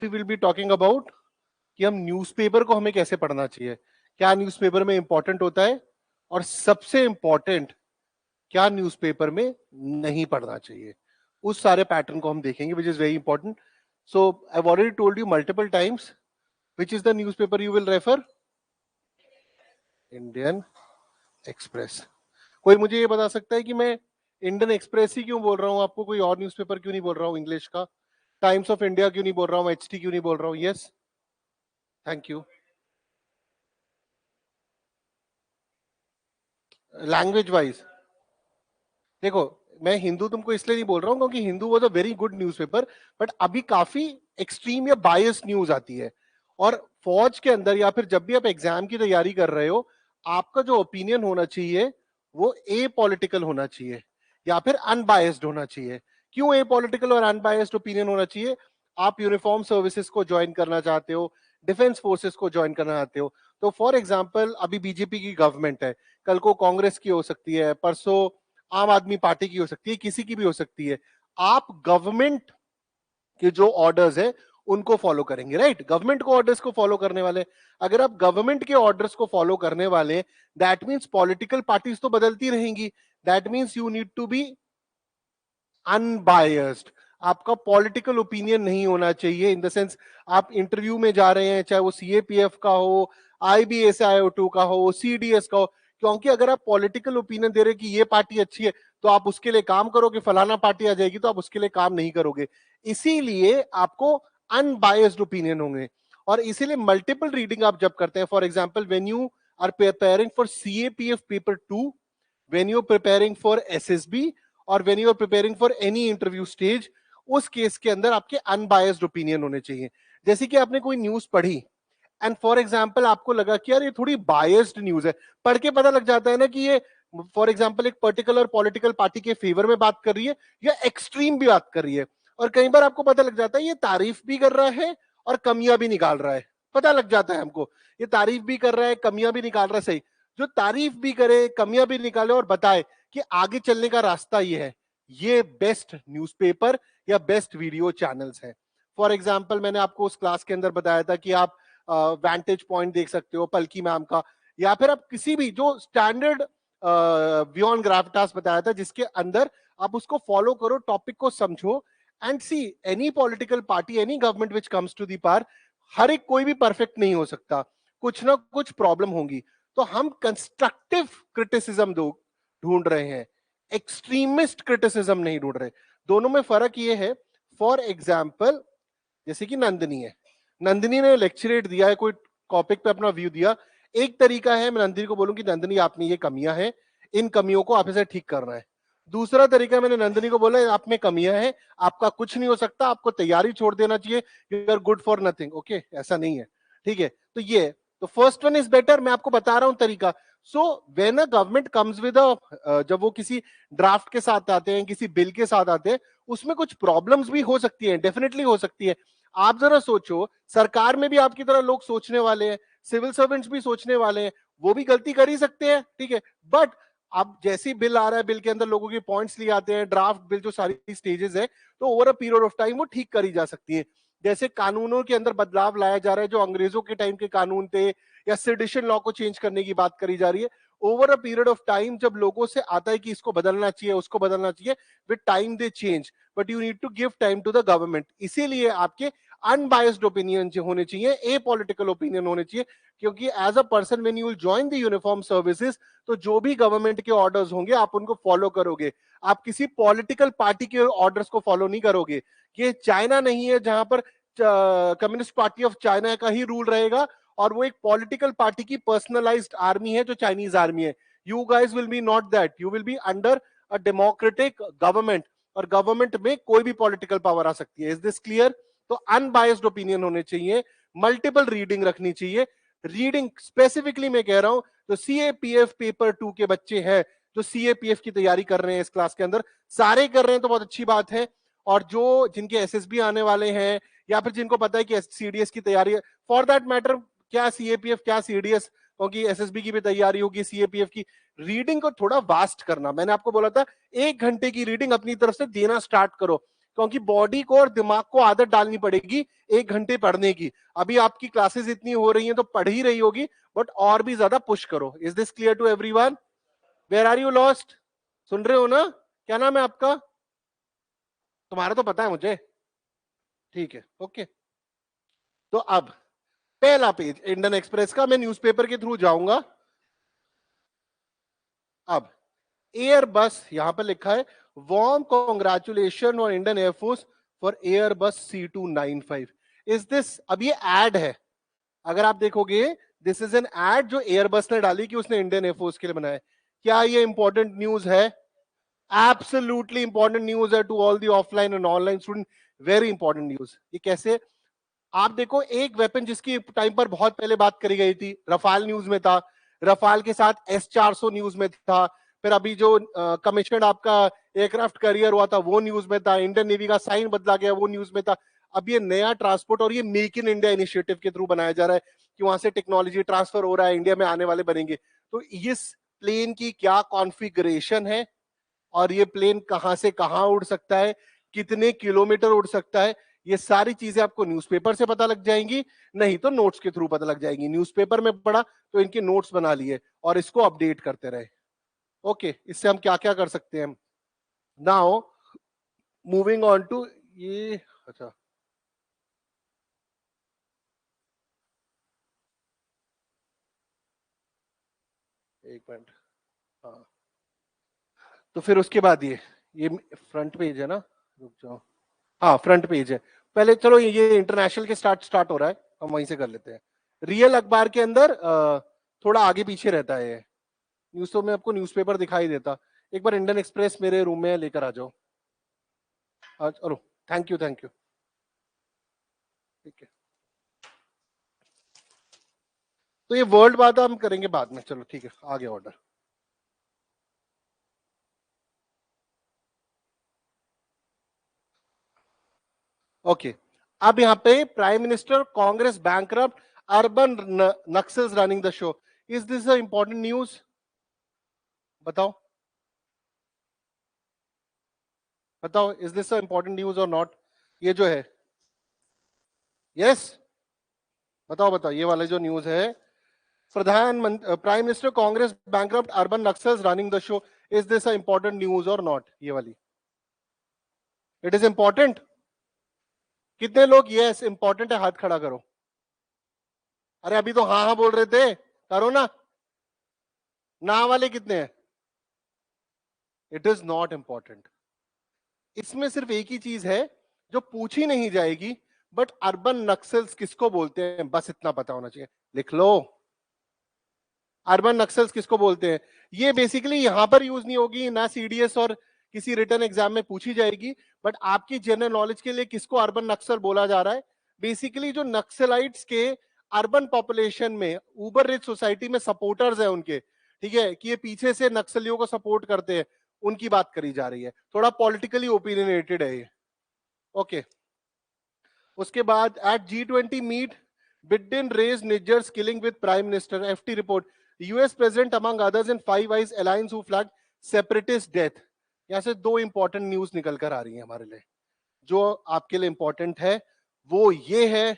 We will be talking about कि हम newspaper को हमें कैसे पढ़ना चाहिए, क्या न्यूज़पेपर में इंपॉर्टेंट होता है और सबसे इंपॉर्टेंट क्या न्यूज़पेपर में नहीं पढ़ना चाहिए, उस सारे पैटर्न को हम देखेंगे which is very important. So I have already told you multiple times which is the newspaper you will refer. Indian express. कोई मुझे ये बता सकता है कि मैं इंडियन एक्सप्रेस ही क्यों बोल रहा हूं आपको, कोई और न्यूज़पेपर क्यों नहीं बोल रहा हूं इंग्लिश का, टाइम्स ऑफ इंडिया क्यों नहीं बोल रहा हूं, एचटी क्यों नहीं बोल रहा हूं? Yes, thank you. Language wise देखो, मैं हिंदू तुमको इसलिए नहीं बोल रहा हूं क्योंकि Hindu was a very good newspaper, but अभी काफी एक्सट्रीम या बायस न्यूज आती है. और फौज के अंदर या फिर जब भी आप एग्जाम की तैयारी कर रहे हो, आपका जो ओपिनियन होना चाहिए वो ए पॉलिटिकल होना चाहिए या फिर अनबायस्ड होना चाहिए. क्यों ए पॉलिटिकल और अनबायस्ड ओपिनियन होना चाहिए? आप यूनिफॉर्म सर्विसेज को ज्वाइन करना चाहते हो, डिफेंस फोर्सेस को ज्वाइन करना चाहते हो, तो फॉर एग्जाम्पल अभी बीजेपी की गवर्नमेंट है, कल को कांग्रेस की हो सकती है, परसों आम आदमी पार्टी की हो सकती है, किसी की भी हो सकती है. आप गवर्नमेंट के जो ऑर्डर्स है उनको फॉलो करेंगे, राइट? गवर्नमेंट को ऑर्डर्स को फॉलो करने वाले. अगर आप गवर्नमेंट के ऑर्डर्स को फॉलो करने वाले, दैट मींस पॉलिटिकल पार्टीज तो बदलती रहेंगी. That means you need to be unbiased. आपका पॉलिटिकल ओपिनियन नहीं होना चाहिए इन द सेंस आप इंटरव्यू में जा रहे हैं, चाहे वो सीएपीएफ का हो, आईबीएसआईओ2 का हो, सीडीएस का हो, क्योंकि अगर आप पॉलिटिकल ओपिनियन दे रहे हैं कि ये पार्टी अच्छी है तो आप उसके लिए काम करोगे, फलाना पार्टी आ जाएगी तो आप उसके लिए काम नहीं करोगे. इसीलिए आपको अनबायस्ड ओपिनियन होंगे. और इसीलिए मल्टीपल रीडिंग आप जब करते हैं, for example when you are preparing for CAPF paper 2, when you are preparing for SSB और when you are preparing for any interview stage, उस केस के अंदर आपके अनबायस्ड ओपिनियन होने चाहिए. जैसे कि आपने कोई न्यूज पढ़ी एंड फॉर एग्जाम्पल आपको लगा कि यार ये थोड़ी बायस्ड न्यूज है, पढ़ के पता लग जाता है ना कि ये फॉर एग्जाम्पल एक पर्टिकुलर पॉलिटिकल पार्टी के फेवर में बात कर रही है या एक्सट्रीम भी बात कर रही है. और कई बार आपको पता लग जाता है ये तारीफ भी कर रहा है और कमियां भी निकाल रहा है. पता लग जाता है हमको ये तारीफ भी कर रहा है, कमियां भी निकाल रहा है. सही, जो तारीफ भी करे, कमियां भी निकाले और बताए कि आगे चलने का रास्ता ये है, ये बेस्ट न्यूज़पेपर या बेस्ट वीडियो चैनल्स हैं. फॉर एग्जाम्पल मैंने आपको उस क्लास के अंदर बताया था कि आप वैंटेज पॉइंट देख सकते हो पलकी मैम का, या फिर आप किसी भी जो स्टैंडर्ड बियॉन्ड ग्राविटास बताया था जिसके अंदर आप उसको फॉलो करो, टॉपिक को समझो and see any political party, any government which comes to the power, हर एक कोई भी परफेक्ट नहीं हो सकता, कुछ ना कुछ प्रॉब्लम होंगी. तो हम कंस्ट्रक्टिव क्रिटिसिज्म ढूंढ रहे हैं, एक्सट्रीमिस्ट क्रिटिसिज्म नहीं ढूंढ रहे. दोनों में फर्क ये है. फॉर एग्जाम्पल जैसे कि नंदिनी है, नंदिनी ने लेक्चरेट दिया है, कोई टॉपिक पे अपना व्यू दिया. एक तरीका है मैं नंदिनी को बोलूं कि नंदिनी आप में ये कमियां हैं, इन कमियों को आप इसे ठीक करना है. दूसरा तरीका मैंने नंदिनी को बोला आप में कमियां हैं, आपका कुछ नहीं हो सकता, आपको तैयारी छोड़ देना चाहिए, you are good for nothing. Okay, ऐसा नहीं है, ठीक है? तो ये तो फर्स्ट वन इज बेटर, मैं आपको बता रहा हूं तरीका. So when a government comes with जब वो किसी ड्राफ्ट के साथ आते हैं, किसी बिल के साथ आते हैं, उसमें कुछ प्रॉब्लम्स भी हो सकती है, डेफिनेटली हो सकती है. आप जरा सोचो, सरकार में भी आपकी तरह लोग सोचने वाले हैं, सिविल सर्वेंट्स भी सोचने वाले हैं, वो भी गलती कर ही सकते हैं, ठीक है? बट अब जैसी बिल आ रहा है, बिल के अंदर लोगों के पॉइंट्स लिए आते हैं, ड्राफ्ट बिल जो सारी स्टेजेस है, तो over a period of time वो ठीक करी जा सकती है. जैसे कानूनों के अंदर बदलाव लाया जा रहा है, जो अंग्रेजों के टाइम के कानून थे, या सेडिशन लॉ को चेंज करने की बात करी जा रही है, over a period of time जब लोगों से आता है कि इसको बदलना चाहिए, उसको बदलना चाहिए, with time they change, but you need to give time to the government. इसीलिए आपके अनबायस्ड ओपिनियन होने चाहिए, ए पॉलिटिकल ओपिनियन होने चाहिए, क्योंकि as a person when you will join the uniform services, तो जो भी गवर्नमेंट के ऑर्डर्स होंगे आप उनको फॉलो करोगे. आप किसी पॉलिटिकल पार्टी के ऑर्डर्स को फॉलो नहीं करोगे. ये चाइना नहीं है जहां पर कम्युनिस्ट पार्टी ऑफ चाइना का ही रूल रहेगा और वो एक पॉलिटिकल पार्टी की पर्सनलाइज्ड आर्मी है जो चाइनीज आर्मी है. You guys will be not that, you will be under a democratic government, और गवर्नमेंट में कोई भी पॉलिटिकल पावर आ सकती है. Is this clear? तो अनबायस्ड ओपिनियन होने चाहिए, मल्टीपल रीडिंग रखनी चाहिए. रीडिंग स्पेसिफिकली मैं कह रहा हूं, जो सीएपीएफ पेपर 2 के बच्चे हैं, जो सीएपीएफ की तैयारी कर रहे हैं इस क्लास के अंदर, सारे कर रहे हैं तो बहुत अच्छी बात है. और जो जिनके एसएसबी आने वाले हैं, या फिर जिनको पता है कि सीडीएस की तैयारी है, फॉर दैट मैटर, क्या सीएपीएफ क्या सीडीएस, क्योंकि एसएसबी की भी तैयारी होगी, सीएपीएफ की, रीडिंग को थोड़ा वास्ट करना. मैंने आपको बोला था 1 घंटे की रीडिंग अपनी तरफ से देना स्टार्ट करो. क्योंकि बॉडी को और दिमाग को आदत डालनी पड़ेगी 1 घंटे पढ़ने की। अभी आपकी क्लासेस इतनी हो रही हैं तो पढ़ ही रही होगी, बट और भी ज्यादा पुश करो। Is this clear to everyone? Where are you lost? सुन रहे हो ना? क्या नाम है आपका? तुम्हारा तो पता है मुझे। ठीक है, ओके। तो अब पहला पेज इंडियन एक्सप्रेस का, मैं न्यूज़पेपर के थ्रू जाऊंगा। अब एयरबस यहां पर लिखा है, वार्म कॉन्ग्रेचुलेशन और Indian air force for Airbus C295। Is this, अब ये एड है, अगर आप देखोगे दिस इज एन एड जो एयरबस ने डाली कि उसने इंडियन एयरफोर्स के लिए बनाया। क्या ये इंपॉर्टेंट न्यूज है? एब्सोल्युटली इंपॉर्टेंट न्यूज है to all the offline and online student. Very important news. ये कैसे? आप देखो, एक वेपन जिसकी टाइम पर बहुत पहले बात करी गई थी, रफाल न्यूज में था, रफाल के साथ S-400 न्यूज में था, फिर अभी जो कमीशन आपका एयरक्राफ्ट करियर हुआ था वो न्यूज में था, इंडियन नेवी का साइन बदला गया वो न्यूज में था। अब ये नया ट्रांसपोर्ट और ये मेक इन इंडिया इनिशिएटिव के थ्रू बनाया जा रहा है कि वहां से टेक्नोलॉजी ट्रांसफर हो रहा है, इंडिया में आने वाले बनेंगे। तो इस प्लेन की क्या कॉन्फ़िगरेशन है और ये प्लेन कहां से कहां उड़ सकता है, कितने किलोमीटर उड़ सकता है, ये सारी चीजें आपको न्यूज़पेपर से पता लग जाएंगी, नहीं तो नोट्स के थ्रू पता लग जाएंगी। न्यूज़पेपर में पढ़ा तो इनके नोट्स बना लिए और इसको अपडेट करते रहे। ओके, इससे हम क्या क्या कर सकते हैं? नाउ मूविंग ऑन टू ये, अच्छा एक मिनट, हाँ तो फिर उसके बाद ये फ्रंट पेज है ना, रुक जाओ, हाँ फ्रंट पेज है। पहले चलो ये इंटरनेशनल के स्टार्ट हो रहा है, हम वहीं से कर लेते हैं। रियल अखबार के अंदर थोड़ा आगे पीछे रहता है ये न्यूज, तो मैं आपको न्यूज़पेपर दिखाई देता। एक बार इंडियन एक्सप्रेस मेरे रूम में लेकर आ जाओ। चलो, थैंक यू थैंक यू। ठीक है, तो ये वर्ल्ड बात हम करेंगे बाद में, चलो ठीक है, आ गया ऑर्डर। ओके, अब यहाँ पे prime minister Congress bankrupt, urban Naxals running the show. Is this a important news? बताओ बताओ, is this a important news और नॉट? ये जो है, यस, बताओ बताओ, ये वाला जो न्यूज है, प्रधानमंत्री prime minister Congress bankrupt, urban Naxals running the show, is this a important news और नॉट? ये वाली, इट इज इंपॉर्टेंट। कितने लोग यस इंपॉर्टेंट है हाथ खड़ा करो। अरे अभी तो हाँ हाँ बोल रहे थे, करो ना। ना वाले कितने हैं? It is not important. इसमें सिर्फ एक ही चीज है जो पूछी नहीं जाएगी, बट अर्बन नक्सल्स किसको बोलते हैं बस इतना पता होना चाहिए। लिख लो, अर्बन नक्सल्स किसको बोलते हैं। ये बेसिकली यहां पर यूज नहीं होगी, ना सीडीएस और किसी रिटर्न एग्जाम में पूछी जाएगी, बट आपकी जनरल नॉलेज के लिए किसको अर्बन नक्सल बोला जा रहा है। बेसिकली जो नक्सलाइट्स के अर्बन पॉपुलेशन में, ऊबर रिच सोसाइटी में सपोर्टर्स है उनके, ठीक है, कि ये पीछे से नक्सलियों को सपोर्ट करते हैं, उनकी बात करी जा रही है। थोड़ा पॉलिटिकली ओपिनियनेटेड है ये। ओके, उसके बाद at G20 meet, Biden raise Nijjar's killing with prime minister, FT report. US president among others in five eyes alliance who flag separatist death. यहां से दो इंपॉर्टेंट न्यूज निकल कर आ रही है हमारे लिए, जो आपके लिए इंपॉर्टेंट है वो ये है,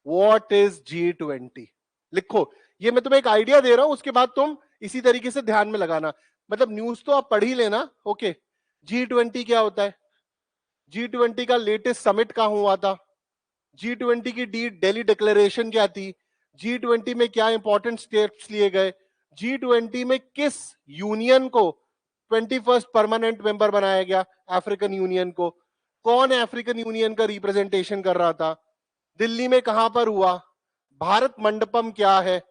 व्हाट इज G20? लिखो, ये मैं तुम्हें एक आइडिया दे रहा हूं, उसके बाद तुम इसी तरीके से ध्यान में लगाना। मतलब न्यूज तो आप पढ़ ही लेना। ओके, G20 क्या होता है? G20 का लेटेस्ट समिट कहां हुआ था? G20 की दिल्ली डिक्लेरेशन क्या थी? G20 में क्या इंपॉर्टेंट स्टेप्स लिए गए? G20 में किस यूनियन को 21st परमानेंट मेंबर बनाया गया? अफ्रीकन यूनियन को। कौन अफ्रीकन यूनियन का रिप्रेजेंटेशन कर रहा था? दिल्ली में कहां पर हुआ? भारत मंडपम क्या है?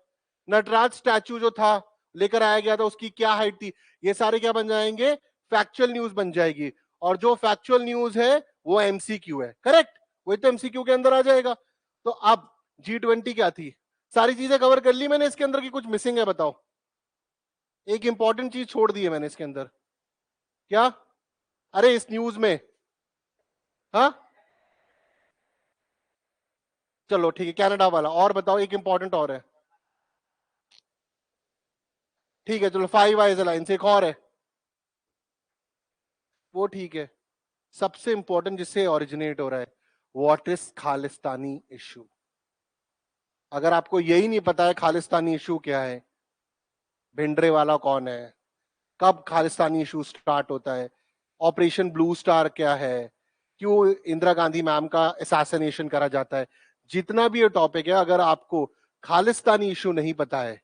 नटराज स्टैचू जो था लेकर आया गया था, उसकी क्या हाइट थी? ये सारे क्या बन जाएंगे? फैक्चुअल न्यूज बन जाएगी। और जो फैक्चुअल न्यूज है वो एमसीक्यू है, करेक्ट? वही तो एमसीक्यू के अंदर आ जाएगा। तो अब G20 क्या थी? सारी चीजें कवर कर ली मैंने, इसके अंदर की कुछ मिसिंग है बताओ? एक इंपॉर्टेंट चीज छोड़ दी है मैंने इसके अंदर, क्या? अरे इस न्यूज में, हाँ चलो ठीक है, कनाडा वाला। और बताओ, एक इंपॉर्टेंट और है। ठीक है चलो, फाइव आइज अलायंस, एक और है, वो ठीक है। सबसे इंपॉर्टेंट जिससे ओरिजिनेट हो रहा है, व्हाट इज खालिस्तानी इशू। अगर आपको यही नहीं पता है खालिस्तानी इशू क्या है, भिंडरे वाला कौन है, कब खालिस्तानी इशू स्टार्ट होता है, ऑपरेशन ब्लू स्टार क्या है, क्यों इंदिरा गांधी मैम का असैसिनेशन करा जाता है, जितना भी ये टॉपिक है, अगर आपको खालिस्तानी इशू नहीं पता है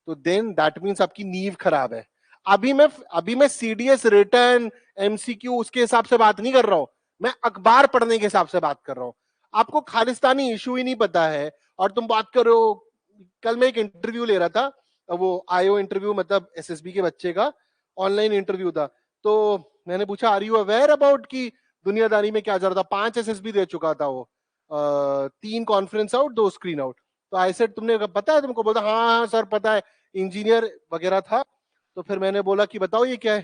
तो देन दैट मीन्स आपकी नींव खराब है। अभी मैं सीडीएस रिटर्न एमसीक्यू उसके हिसाब से बात नहीं कर रहा हूं, मैं अखबार पढ़ने के हिसाब से बात कर रहा हूं। आपको खालिस्तानी इशू ही नहीं पता है और तुम बात कर रहे हो। कल मैं एक इंटरव्यू ले रहा था, वो आईओ इंटरव्यू, मतलब एसएसबी के बच्चे का ऑनलाइन इंटरव्यू था। तो मैंने पूछा आर यू अवेयर अबाउट की दुनियादारी में क्या चल रहा था। 5 एसएसबी दे चुका था वो, 3 कॉन्फ्रेंस आउट 2 स्क्रीन आउट। तो आई सेड तुमने पता है तुमको, बोलता हाँ हाँ सर पता है, इंजीनियर वगैरह था। तो फिर मैंने बोला कि बताओ ये क्या है।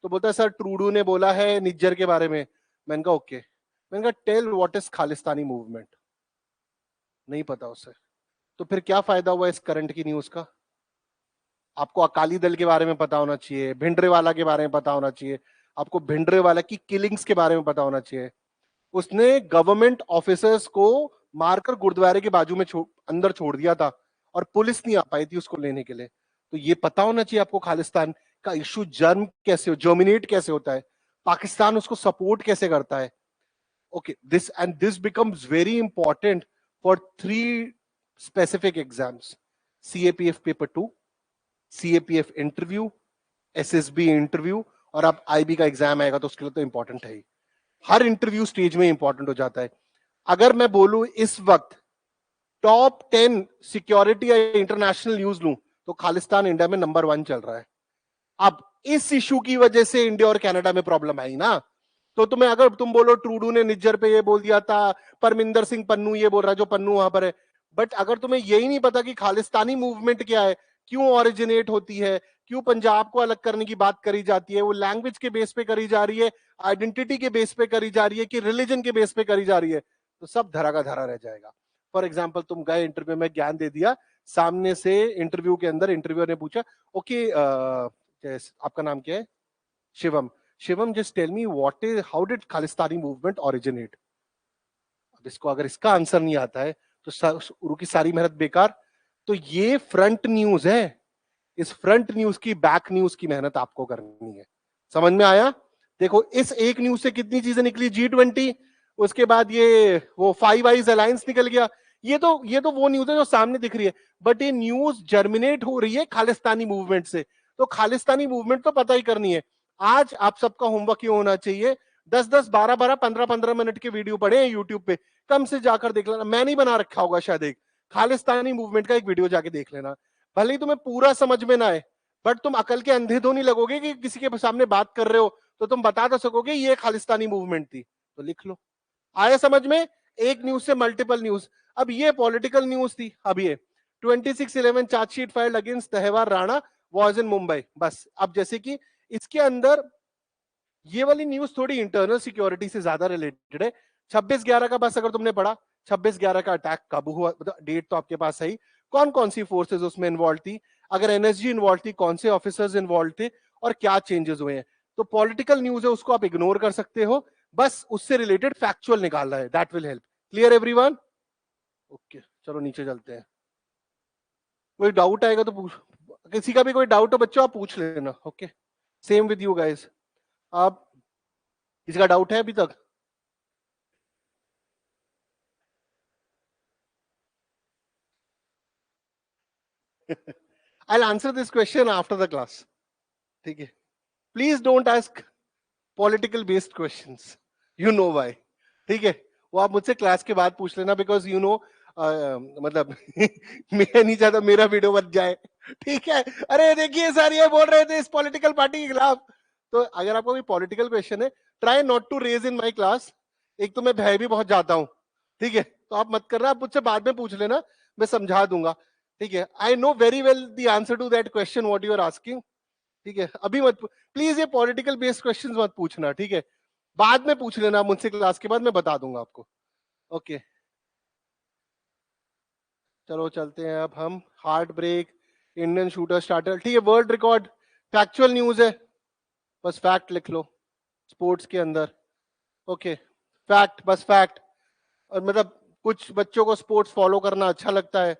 तो बोलता है सर ट्रूडू ने बोला है निज्जर के बारे में। मैंने कहा ओके। मैंने कहा tell what is Khalistani movement. नहीं पता उसे। तो फिर क्या फायदा हुआ इस करंट की न्यूज का। आपको अकाली दल के बारे में पता होना चाहिए, भिंडरेवाला के बारे में पता होना चाहिए, आपको भिंडरेवाला की किलिंग्स के बारे में पता होना चाहिए। उसने गवर्नमेंट ऑफिसर्स को मारकर गुरुद्वारे के बाजू में अंदर छोड़ दिया था और पुलिस नहीं आ पाई थी उसको लेने के लिए। तो ये पता होना चाहिए आपको खालिस्तान का इशू जर्म कैसे हो, जर्मिनेट कैसे होता है, पाकिस्तान उसको सपोर्ट कैसे करता है। Okay, this becomes very important for 3 specific exams, CAPF paper 2, CAPF interview, SSB interview, और अब आईबी का एग्जाम आएगा तो उसके लिए तो इंपॉर्टेंट है ही। हर इंटरव्यू स्टेज में इंपॉर्टेंट हो जाता है। अगर मैं बोलूं इस वक्त टॉप 10 सिक्योरिटी या इंटरनेशनल न्यूज लूं तो खालिस्तान इंडिया में नंबर 1 चल रहा है। अब इस इशू की वजह से इंडिया और कनाडा में प्रॉब्लम आई ना। तो तुम्हें अगर तुम बोलो ट्रूडू ने निज्जर पे ये बोल दिया था, परमिंदर सिंह पन्नू ये बोल रहा है, जो पन्नू वहां पर है, बट अगर तुम्हें यही नहीं पता कि खालिस्तानी मूवमेंट क्या है, क्यों ओरिजिनेट होती है, क्यों पंजाब को अलग करने की बात करी जाती है, वो लैंग्वेज के बेस पे करी जा रही है, आइडेंटिटी के बेस पे करी जा रही है कि रिलीजन के बेस पे करी जा रही है, तो सब धरा का धरा रह जाएगा। फॉर एग्जाम्पल तुम गए इंटरव्यू में, ज्ञान दे दिया, सामने से इंटरव्यू के अंदर इंटरव्यूअर ने पूछा ओके आपका नाम क्या है, Shivam, Shivam just tell me what is, how did Khalistani movement originate. अब इसको अगर इसका आंसर नहीं आता है तो शुरू की सारी मेहनत बेकार। तो ये फ्रंट न्यूज है, इस फ्रंट न्यूज की बैक न्यूज की मेहनत आपको करनी है। समझ में आया। देखो इस एक न्यूज से कितनी चीजें निकली, G20, उसके बाद ये वो 5 आइज अलायंस निकल गया। ये तो वो न्यूज है जो सामने दिख रही है, बट ये न्यूज जर्मिनेट हो रही है खालिस्तानी मूवमेंट से। तो खालिस्तानी मूवमेंट तो पता ही करनी है। आज आप सबका होमवर्क ये होना चाहिए, 10-10, 12-12, 15-15 मिनट के वीडियो पड़े हैं यूट्यूब पे, कम से जाकर देख लेना। मैं नहीं बना रखा होगा शायद, एक खालिस्तानी मूवमेंट का एक वीडियो जाके देख लेना। भले ही तुम्हें पूरा समझ में ना आए, बट तुम अकल के अंधे तो नहीं लगोगे कि किसी के सामने बात कर रहे हो तो तुम बता तो सकोगे ये खालिस्तानी मूवमेंट थी। तो लिख लो। आया समझ में। एक न्यूज से मल्टीपल न्यूज। अब ये पॉलिटिकल न्यूज थी। अब ये 26/11 chargesheet filed against Tahawwur Rana was in Mumbai. बस अब जैसे कि इसके अंदर ये वाली न्यूज थोड़ी इंटरनल सिक्योरिटी से ज्यादा रिलेटेड है। 26/11 का बस अगर तुमने पढ़ा, 26/11 का अटैक कब हुआ, मतलब डेट तो आपके पास है ही, कौन कौन सी फोर्सेस उसमें इन्वॉल्व थी, अगर एनएसजी इन्वॉल्व थी कौन से ऑफिसर्स इन्वॉल्व थे, और क्या चेंजेस हुए हैं। तो पॉलिटिकल न्यूज है, उसको आप इग्नोर कर सकते हो, बस उससे रिलेटेड फैक्चुअल निकालना है, that will help. Clear everyone. Okay चलो नीचे चलते हैं। कोई डाउट आएगा तो पूछ, किसी का भी कोई डाउट हो बच्चों आप पूछ लेना। Okay same with you guys. आप किसी का डाउट है अभी तक। I'll answer this question after the class. ठीक है। Please don't ask political based questions, you know why. ठीक है, वो आप मुझसे क्लास के बाद पूछ लेना, बिकॉज यू नो मतलब मैं नहीं चाहता मेरा वीडियो बच जाए। ठीक है, अरे देखिए सर ये बोल रहे थे इस पॉलिटिकल पार्टी के खिलाफ। तो अगर आपको कोई पॉलिटिकल क्वेश्चन है, try not to raise in my class. एक तो मैं भय भी बहुत जाता हूं। ठीक है, तो आप मत करना, आप मुझसे बाद में पूछ लेना, मैं समझा दूंगा। ठीक है, I know very well the answer to that question what you are asking. ठीक है, अभी मत प्लीज ये पॉलिटिकल बेस्ड क्वेश्चंस मत पूछना। ठीक है, बाद में पूछ लेना मुझसे क्लास के बाद, मैं बता दूंगा आपको। ओके चलो चलते हैं अब हम। Heart break, Indian shooter starter, ठीक है, वर्ल्ड रिकॉर्ड, फैक्चुअल न्यूज है, बस फैक्ट लिख लो स्पोर्ट्स के अंदर। ओके, फैक्ट, बस फैक्ट। और मतलब कुछ बच्चों को स्पोर्ट्स फॉलो करना अच्छा लगता है,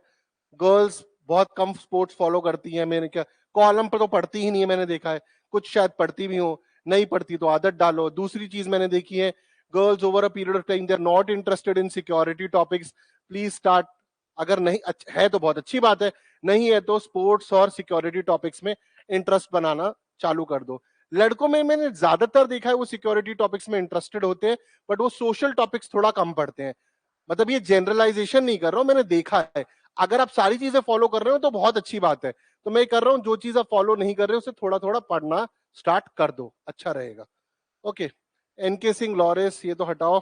गर्ल्स बहुत कम स्पोर्ट्स फॉलो करती हैं। मैंने क्या, कॉलम पर तो पढ़ती ही नहीं है, मैंने देखा है। कुछ शायद पढ़ती भी हो, नहीं पढ़ती तो आदत डालो। दूसरी चीज मैंने देखी है, girls over a period of time they are not interested in security topics. Please start, अगर नहीं है तो बहुत अच्छी बात है, नहीं है तो स्पोर्ट्स और सिक्योरिटी टॉपिक्स में इंटरेस्ट बनाना चालू कर दो। लड़कों में मैंने ज्यादातर देखा है वो सिक्योरिटी टॉपिक्स में इंटरेस्टेड होते हैं, बट वो सोशल टॉपिक्स थोड़ा कम पढ़ते हैं। मतलब ये जनरलाइजेशन नहीं कर रहा हूं, मैंने देखा है। अगर आप सारी चीजें फॉलो कर रहे हो तो बहुत अच्छी बात है, तो मैं कर रहा हूं जो चीज आप फॉलो नहीं कर रहे हो उसे थोड़ा थोड़ा पढ़ना स्टार्ट कर दो, अच्छा रहेगा। ओके, एनके सिंह लॉरेंस ये तो हटाओ,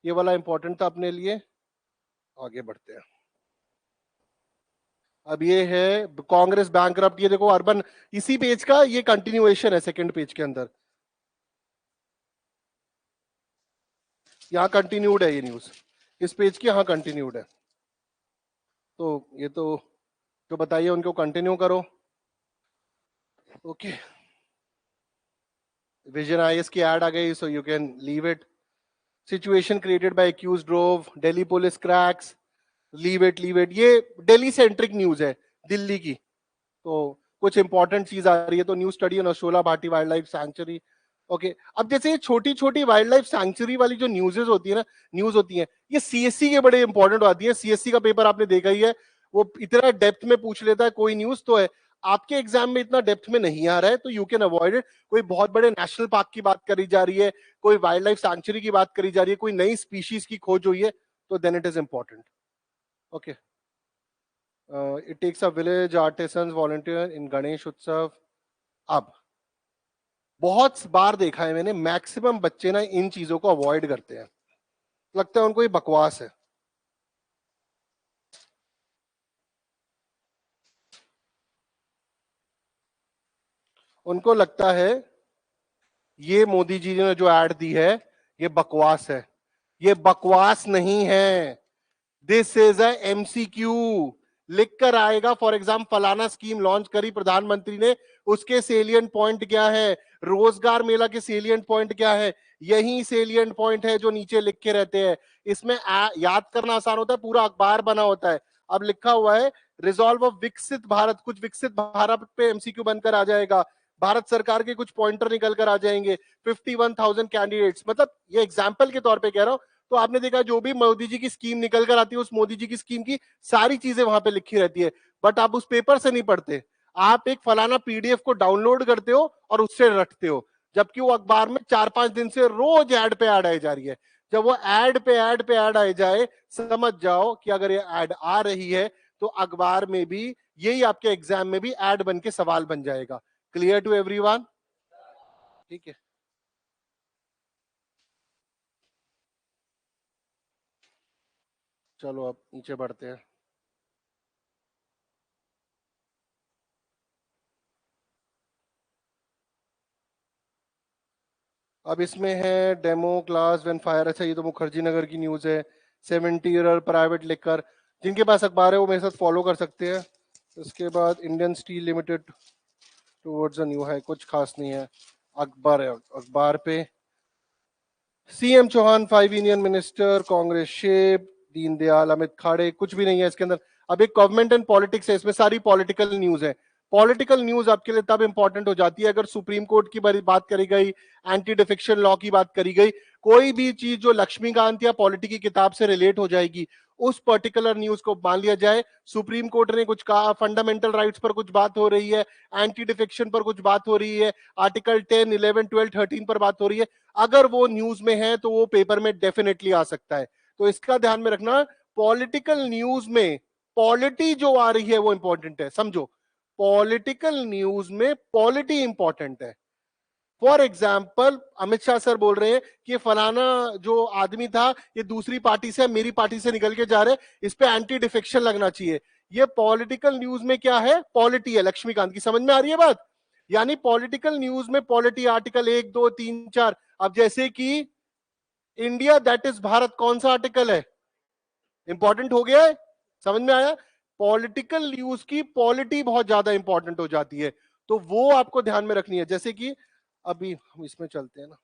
ये वाला इंपॉर्टेंट था अपने लिए। आगे बढ़ते हैं। अब ये है कांग्रेस बैंकरप्ट, ये देखो अर्बन, इसी पेज का ये कंटिन्यूएशन है सेकंड पेज के अंदर, यहाँ कंटिन्यूड है ये न्यूज, इस पेज की यहाँ कंटिन्यूड है। तो ये तो जो बताइए उनको कंटिन्यू करो। ओके, विजन आईएएस की ऐड आ गई, so you can leave it. Situation created by accused drove Delhi police cracks, leave it. ये दिल्ली सेंट्रिक न्यूज है, दिल्ली की। तो कुछ इंपॉर्टेंट चीज आ रही है, तो new study on Asola Bhatti wild life sanctuary. Okay, अब जैसे ये छोटी छोटी वाइल्ड लाइफ सैंक्चुरी वाली जो न्यूज़ होती है ना, न्यूज होती है, ये सीएससी के बड़े इंपॉर्टेंट आती है। सीएससी का पेपर आपने देखा ही है, वो इतना डेप्थ में पूछ लेता है, कोई न्यूज तो है। आपके एग्जाम में इतना डेप्थ में नहीं आ रहा है, तो यू कैन अवॉइड इट। कोई बहुत बड़े नेशनल पार्क की बात करी जा रही है, कोई वाइल्ड लाइफ सैंक्चुरी की बात करी जा रही है, कोई नई स्पीशीज की खोज हुई है, तो then it is important. Okay, it takes a village artisans volunteer in Ganesh Utsav. अब बहुत बार देखा है मैंने, मैक्सिमम बच्चे ना इन चीजों को अवॉइड करते हैं, लगता है उनको ये बकवास है। उनको लगता है ये मोदी जी ने जो ऐड दी है ये बकवास है। ये बकवास नहीं है, दिस इज अ एमसीक्यू। लिख कर आएगा, फॉर एग्जाम्पल फलाना स्कीम लॉन्च करी प्रधानमंत्री ने, उसके सेलियंट पॉइंट क्या है, रोजगार मेला के सेलियंट पॉइंट क्या है, यही सेलियंट पॉइंट है जो नीचे लिख के रहते हैं। इसमें याद करना आसान होता है, पूरा अखबार बना होता है। अब लिखा हुआ है रिजॉल्व ऑफ विकसित भारत, कुछ विकसित भारत पे एमसीक्यू बनकर आ जाएगा, भारत सरकार के कुछ पॉइंटर निकल कर आ जाएंगे, 51,000 कैंडिडेट्स। मतलब ये एग्जाम्पल के तौर पे कह रहा हूं। तो आपने देखा जो भी मोदी जी की स्कीम निकल कर आती है, उस मोदी जी की स्कीम की सारी चीजें वहां पे लिखी रहती है, बट आप उस पेपर से नहीं पढ़ते। आप एक फलाना पीडीएफ को डाउनलोड करते हो और उससे रटते हो, जबकि वो अखबार में 4-5 दिन से रोज ऐड पे ऐड आई जा रही है। जब वो ऐड पे ऐड पे ऐड आई जाए, समझ जाओ कि अगर ये ऐड आ रही है तो अखबार में भी यही आपके एग्जाम में भी ऐड बन के सवाल बन जाएगा। Clear to everyone? ठीक है, चलो अब नीचे बढ़ते हैं। अब इसमें है डेमो क्लास व्हेन फायर, अच्छा ये तो मुखर्जी नगर की न्यूज है। 70 ईयर प्राइवेट लिकर, जिनके पास अखबार है वो मेरे साथ फॉलो कर सकते हैं। उसके बाद Indian steel limited towards a new है, कुछ खास नहीं है। अखबार है, अखबार पे CM Chouhan 5 union minister Congress shape, Deendayal Amit Khade, कुछ भी नहीं है इसके अंदर। अब एक गवर्नमेंट एंड पॉलिटिक्स है, इसमें सारी पॉलिटिकल न्यूज है। पॉलिटिकल न्यूज आपके लिए तब इंपॉर्टेंट हो जाती है अगर सुप्रीम कोर्ट की बात करी गई, एंटी डिफेक्शन लॉ की बात करी गई, कोई भी चीज जो लक्ष्मीकांत या पॉलिटी की किताब से रिलेट हो जाएगी, उस पर्टिकुलर न्यूज को मान लिया जाए। सुप्रीम कोर्ट ने कुछ कहा, फंडामेंटल राइट्स पर कुछ बात हो रही है, एंटी डिफेक्शन पर कुछ बात हो रही है, आर्टिकल 10, 11, 12, 13 पर बात हो रही है, अगर वो न्यूज में है तो वो पेपर में डेफिनेटली आ सकता है। तो इसका ध्यान में रखना, पॉलिटिकल न्यूज में पॉलिटी जो आ रही है वो इंपॉर्टेंट है, समझो। पॉलिटिकल न्यूज में पॉलिटी इंपॉर्टेंट है। For example Amit Shah sir बोल रहे हैं कि फलाना जो आदमी था ये दूसरी पार्टी से मेरी पार्टी से निकल के जा रहे, इस पे एंटी डिफेक्शन लगना चाहिए। ये पॉलिटिकल न्यूज में क्या है, पॉलिटी है लक्ष्मीकांत की, समझ में आ रही है बात? यानी पॉलिटिकल न्यूज में पॉलिटी, आर्टिकल 1, 2, 3, 4। अब जैसे कि इंडिया दैट इज भारत, कौन सा आर्टिकल है, इंपॉर्टेंट हो गया है, समझ में आया? पॉलिटिकल न्यूज की पॉलिटी बहुत ज्यादा इंपॉर्टेंट हो जाती है, तो वो आपको ध्यान में रखनी है। जैसे कि अभी हम इसमें चलते हैं ना,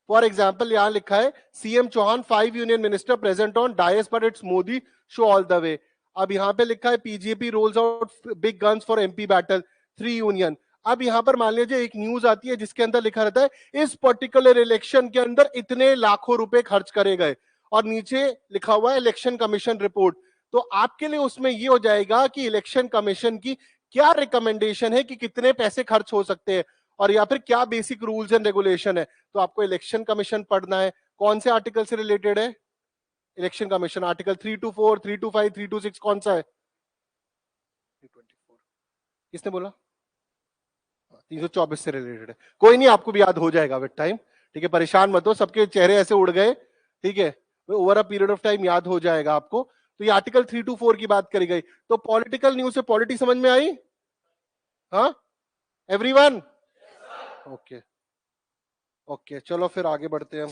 फॉर एग्जाम्पल यहां लिखा है CM Chouhan 5 union minister present on dais but it's Modi show all the way. अब यहां पे लिखा है BJP rolls out big guns for MP battle 3 union. अब यहां पर मान लीजिए एक न्यूज आती है जिसके अंदर लिखा रहता है इस पर्टिकुलर इलेक्शन के अंदर इतने लाखों रुपए खर्च करे गए और नीचे लिखा हुआ है इलेक्शन कमीशन रिपोर्ट। तो आपके लिए उसमें यह हो जाएगा कि इलेक्शन कमीशन की क्या रिकमेंडेशन है कि कितने पैसे खर्च हो सकते हैं और या फिर क्या बेसिक रूल्स एंड रेगुलेशन है। तो आपको इलेक्शन कमीशन पढ़ना है। कौन से आर्टिकल से रिलेटेड है इलेक्शन कमीशन? आर्टिकल 324, 325, 326 कौन सा है? 324 किसने बोला? 324 से रिलेटेड है। कोई नहीं, आपको भी याद हो जाएगा विद टाइम। ठीक है, परेशान मत हो, सबके चेहरे ऐसे उड़ गए। ठीक है, over a period of time याद हो जाएगा आपको। तो ये आर्टिकल 324 की बात करी गई। तो पॉलिटिकल न्यूज से पॉलिटिक्स समझ में आई? हाँ एवरीवन? ओके ओके, चलो फिर आगे बढ़ते हैं।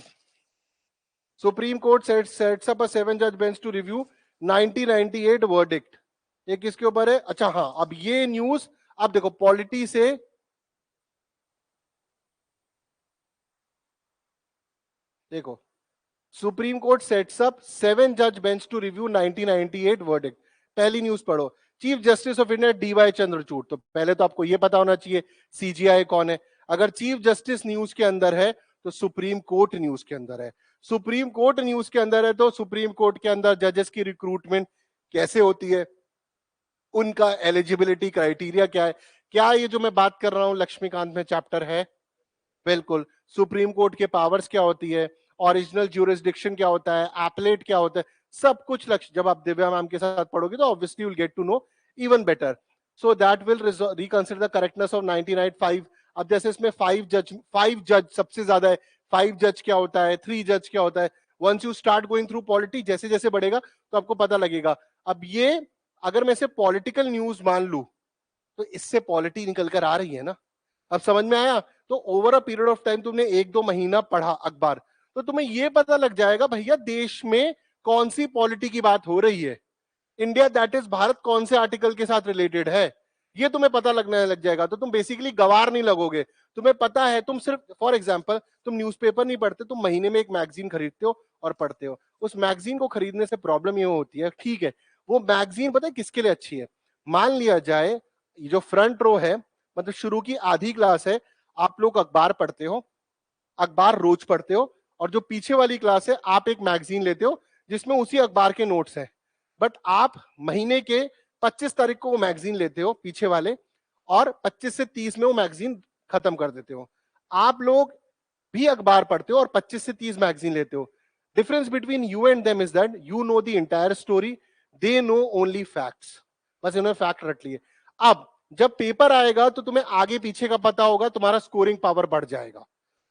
सुप्रीम कोर्ट सेट्स अप अ 7 जज बेंच टू रिव्यू 1998 वर्डिक्ट। ये किसके ऊपर है? अच्छा हाँ, अब ये न्यूज, अब देखो पॉलिटी से, देखो सुप्रीम कोर्ट सेट्स अप 7 जज बेंच टू रिव्यू 1998 वर्डिक्ट। पहली न्यूज पढ़ो, chief justice of India D Y Chandrachud. तो पहले तो आपको यह पता होना चाहिए सीजीआई कौन है। अगर चीफ जस्टिस न्यूज के अंदर है तो सुप्रीम कोर्ट न्यूज के अंदर है। सुप्रीम कोर्ट न्यूज के अंदर है तो सुप्रीम कोर्ट के अंदर जजेस की रिक्रूटमेंट कैसे होती है, उनका एलिजिबिलिटी क्राइटेरिया क्या है। क्या ये जो मैं बात कर रहा हूं लक्ष्मीकांत में चैप्टर है? बिल्कुल। सुप्रीम कोर्ट के पावर्स क्या होती है, ओरिजिनल ज्यूरिसडिक्शन क्या होता है, एपलेट क्या होता है, सब कुछ लक्ष्य जब आप दिव्या मैम के साथ पढ़ोगे तो obviously will get to know even better. So that will reconsider the correctness of 1995। अब जैसे इसमें 5 जज सबसे ज्यादा है। 5 जज क्या होता है, 3 जज क्या होता है। Once you start going through polity, जैसे जैसे बढ़ेगा तो आपको पता लगेगा। अब ये अगर मैं इसे पॉलिटिकल न्यूज मान लू तो इससे पॉलिटी निकल कर आ रही है ना। अब समझ में आया? तो over a period of time तुमने 1-2 महीना पढ़ा अखबार तो तुम्हें यह पता लग जाएगा भैया देश में कौन सी पॉलिटी की बात हो रही है। इंडिया दैट इज भारत कौन से आर्टिकल के साथ रिलेटेड है, ये तुम्हें पता लगने लग जाएगा। तो तुम बेसिकली गवार नहीं लगोगे। तुम्हें पता है, तुम सिर्फ फॉर एग्जांपल तुम न्यूज़पेपर नहीं पढ़ते, तुम महीने में एक मैगजीन खरीदते हो और पढ़ते हो। उस मैगजीन को खरीदने से प्रॉब्लम ये होती है, ठीक है, वो मैगजीन पता है किसके लिए अच्छी है? मान लिया जाए ये जो फ्रंट रो है, मतलब शुरू की आधी क्लास है, आप लोग अखबार पढ़ते हो, अखबार रोज पढ़ते हो, और जो पीछे वाली क्लास है आप एक मैगजीन लेते हो जिसमें उसी अखबार के नोट्स हैं। बट आप महीने के 25 तारीख को वो मैगजीन लेते हो पीछे वाले, और 25 से 30 में वो मैगजीन खत्म कर देते हो। आप लोग भी अखबार पढ़ते हो और 25 से 30 मैगजीन लेते हो। Difference between you and them is that you know the entire story, they know only facts. बस इन्होंने फैक्ट रट लिए। अब जब पेपर आएगा तो तुम्हें आगे पीछे का पता होगा, तुम्हारा स्कोरिंग पावर बढ़ जाएगा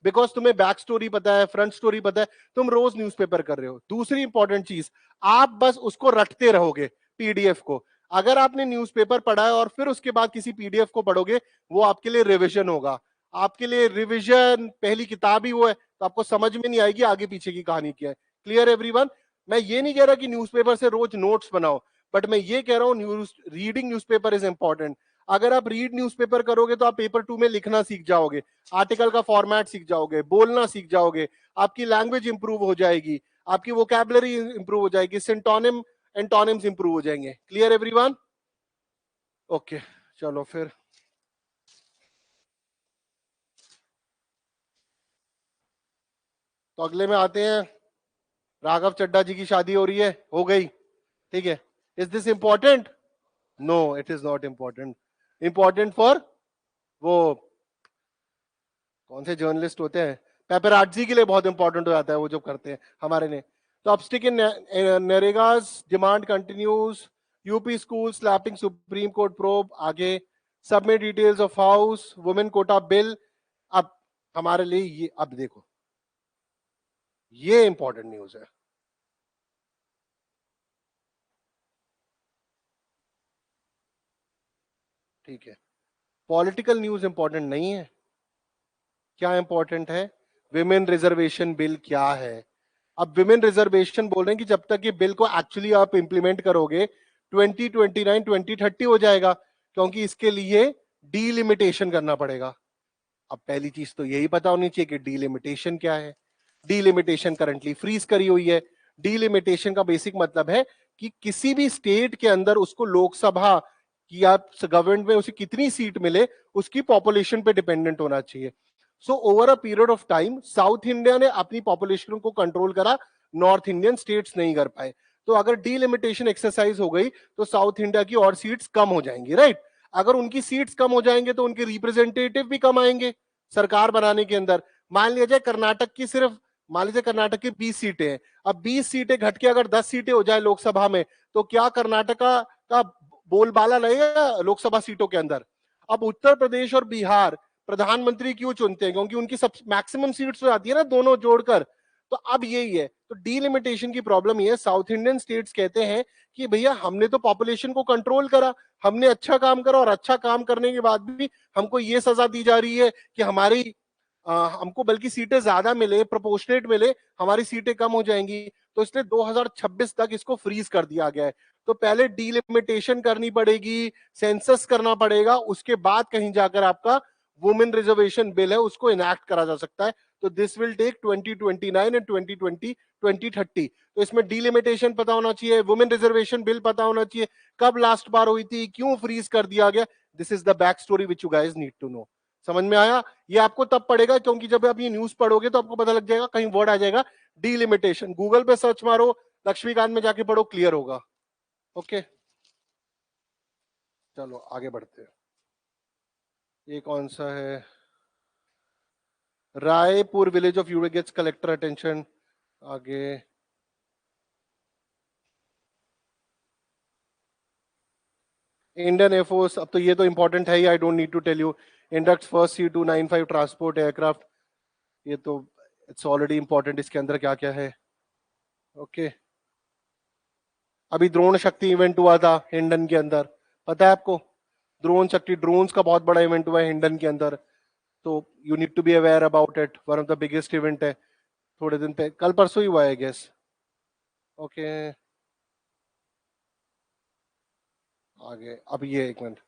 बिकॉज तुम्हें बैक स्टोरी पता है, फ्रंट स्टोरी पता है, तुम रोज न्यूज़पेपर कर रहे हो। दूसरी इंपॉर्टेंट चीज, आप बस उसको रटते रहोगे पीडीएफ को। अगर आपने न्यूज़पेपर पढ़ा है और फिर उसके बाद किसी पीडीएफ को पढ़ोगे, वो आपके लिए रिविजन होगा। आपके लिए रिविजन पहली किताब ही वो है, तो आपको समझ में नहीं आएगी आगे पीछे की कहानी क्या है। Clear everyone? मैं ये नहीं कह रहा कि न्यूज़पेपर से रोज नोट्स बनाओ, बट मैं ये कह रहा हूं रीडिंग न्यूज़पेपर इज इंपॉर्टेंट। अगर आप रीड न्यूज़पेपर करोगे तो आप पेपर 2 में लिखना सीख जाओगे, आर्टिकल का फॉर्मेट सीख जाओगे, बोलना सीख जाओगे, आपकी लैंग्वेज इंप्रूव हो जाएगी, आपकी वोकैबुलरी इंप्रूव हो जाएगी, सिंटोनिम एंटोनिम्स इंप्रूव हो जाएंगे। Clear everyone? ओके, चलो फिर तो अगले में आते हैं। राघव चड्ढा जी की शादी हो रही है, हो गई, ठीक है। Is this important? No, it is not important. Important for वो कौन से जर्नलिस्ट होते हैं, पेपराजी के लिए बहुत इंपॉर्टेंट हो जाता है वो जो करते हैं, हमारे ने। तो uptick in NREGA's demand continues, UP school slapping supreme court probe. आगे submit details of house women quota bill. अब हमारे लिए ये, अब देखो ये इंपॉर्टेंट न्यूज है। ठीक है, पॉलिटिकल न्यूज इंपॉर्टेंट नहीं है। क्या इंपॉर्टेंट है? विमेन रिजर्वेशन बिल क्या है। अब विमेन रिजर्वेशन बोल रहे हैं कि जब तक ये बिल को एक्चुअली आप इंप्लीमेंट करोगे 2029 2030 हो जाएगा, क्योंकि इसके लिए डीलिमिटेशन करना पड़ेगा। अब पहली चीज तो यही पता होनी चाहिए कि डीलिमिटेशन क्या है। डीलिमिटेशन करंटली फ्रीज करी हुई है। डीलिमिटेशन का बेसिक मतलब है कि किसी भी स्टेट के अंदर उसको लोकसभा की या गवर्नमेंट में उसे कितनी सीट मिले उसकी पॉपुलेशन पे डिपेंडेंट होना चाहिए। So over a period of time south India ने अपनी पॉपुलेशन को कंट्रोल करा, नॉर्थ इंडियन स्टेट्स नहीं कर पाए। तो अगर डीलिमिटेशन एक्सरसाइज हो गई तो साउथ इंडिया की और सीट्स कम हो जाएंगी, राइट। अगर उनकी सीट्स कम हो जाएंगे तो उनके रिप्रेजेंटेटिव भी कम आएंगे सरकार बनाने के अंदर। मान लिया जाए कर्नाटक की सिर्फ, मान लीजिए कर्नाटक की 20 सीटें हैं, अब 20 सीटें घट के अगर 10 सीटें हो जाए लोकसभा में, तो क्या कर्नाटका का बोलबाला रहेगा लोकसभा सीटों के अंदर? अब उत्तर प्रदेश और बिहार प्रधानमंत्री क्यों चुनते हैं? क्योंकि उनकी सब मैक्सिमम सीट्स हो जाती है ना दोनों जोड़कर। तो अब यही है, तो डीलिमिटेशन की प्रॉब्लम ये है, साउथ इंडियन स्टेट्स कहते हैं कि भैया हमने तो पॉपुलेशन को कंट्रोल करा, हमने अच्छा काम करा, और अच्छा काम करने के बाद भी हमको ये सजा दी जा रही है कि हमारी हमको बल्कि सीटें ज्यादा मिले, प्रोपोर्शनेट मिले, हमारी सीटें कम हो जाएंगी। तो इसलिए 2026 तक इसको फ्रीज कर दिया गया है। तो पहले डीलिमिटेशन करनी पड़ेगी, सेंसस करना पड़ेगा, उसके बाद कहीं जाकर आपका वुमेन रिजर्वेशन बिल है उसको इनैक्ट करा जा सकता है। तो दिस विल टेक 2029 एंड 2020 2030। तो इसमें डीलिमिटेशन पता होना चाहिए, वुमेन रिजर्वेशन बिल पता होना चाहिए, कब लास्ट बार हुई थी, क्यों फ्रीज कर दिया गया। This is the back story which you guys need to know. समझ में आया? ये आपको तब पड़ेगा क्योंकि जब आप ये न्यूज पढ़ोगे तो आपको पता लग जाएगा, कहीं वर्ड आ जाएगा डीलिमिटेशन, गूगल पे सर्च मारो, लक्ष्मीकांत में जाके पढ़ो, क्लियर होगा। ओके, चलो आगे बढ़ते हैं। ये कौन सा है? Raipur village of UP gets collector attention. आगे इंडियन एयरफोर्स, अब तो ये तो इंपॉर्टेंट है ही, I don't need to tell you. Induct first C295 transport aircraft, ये तो इट्स ऑलरेडी इंपॉर्टेंट। इसके अंदर क्या क्या है? ओके, अभी द्रोण शक्ति इवेंट हुआ था हिंडन के अंदर, पता है आपको? द्रोण शक्ति, ड्रोन्स का बहुत बड़ा इवेंट हुआ है हिंडन के अंदर, तो you need to be aware about it. One of the biggest event है, थोड़े दिन पे, कल परसों ही हुआ है गेस। ओके, आगे अब ये एक minute.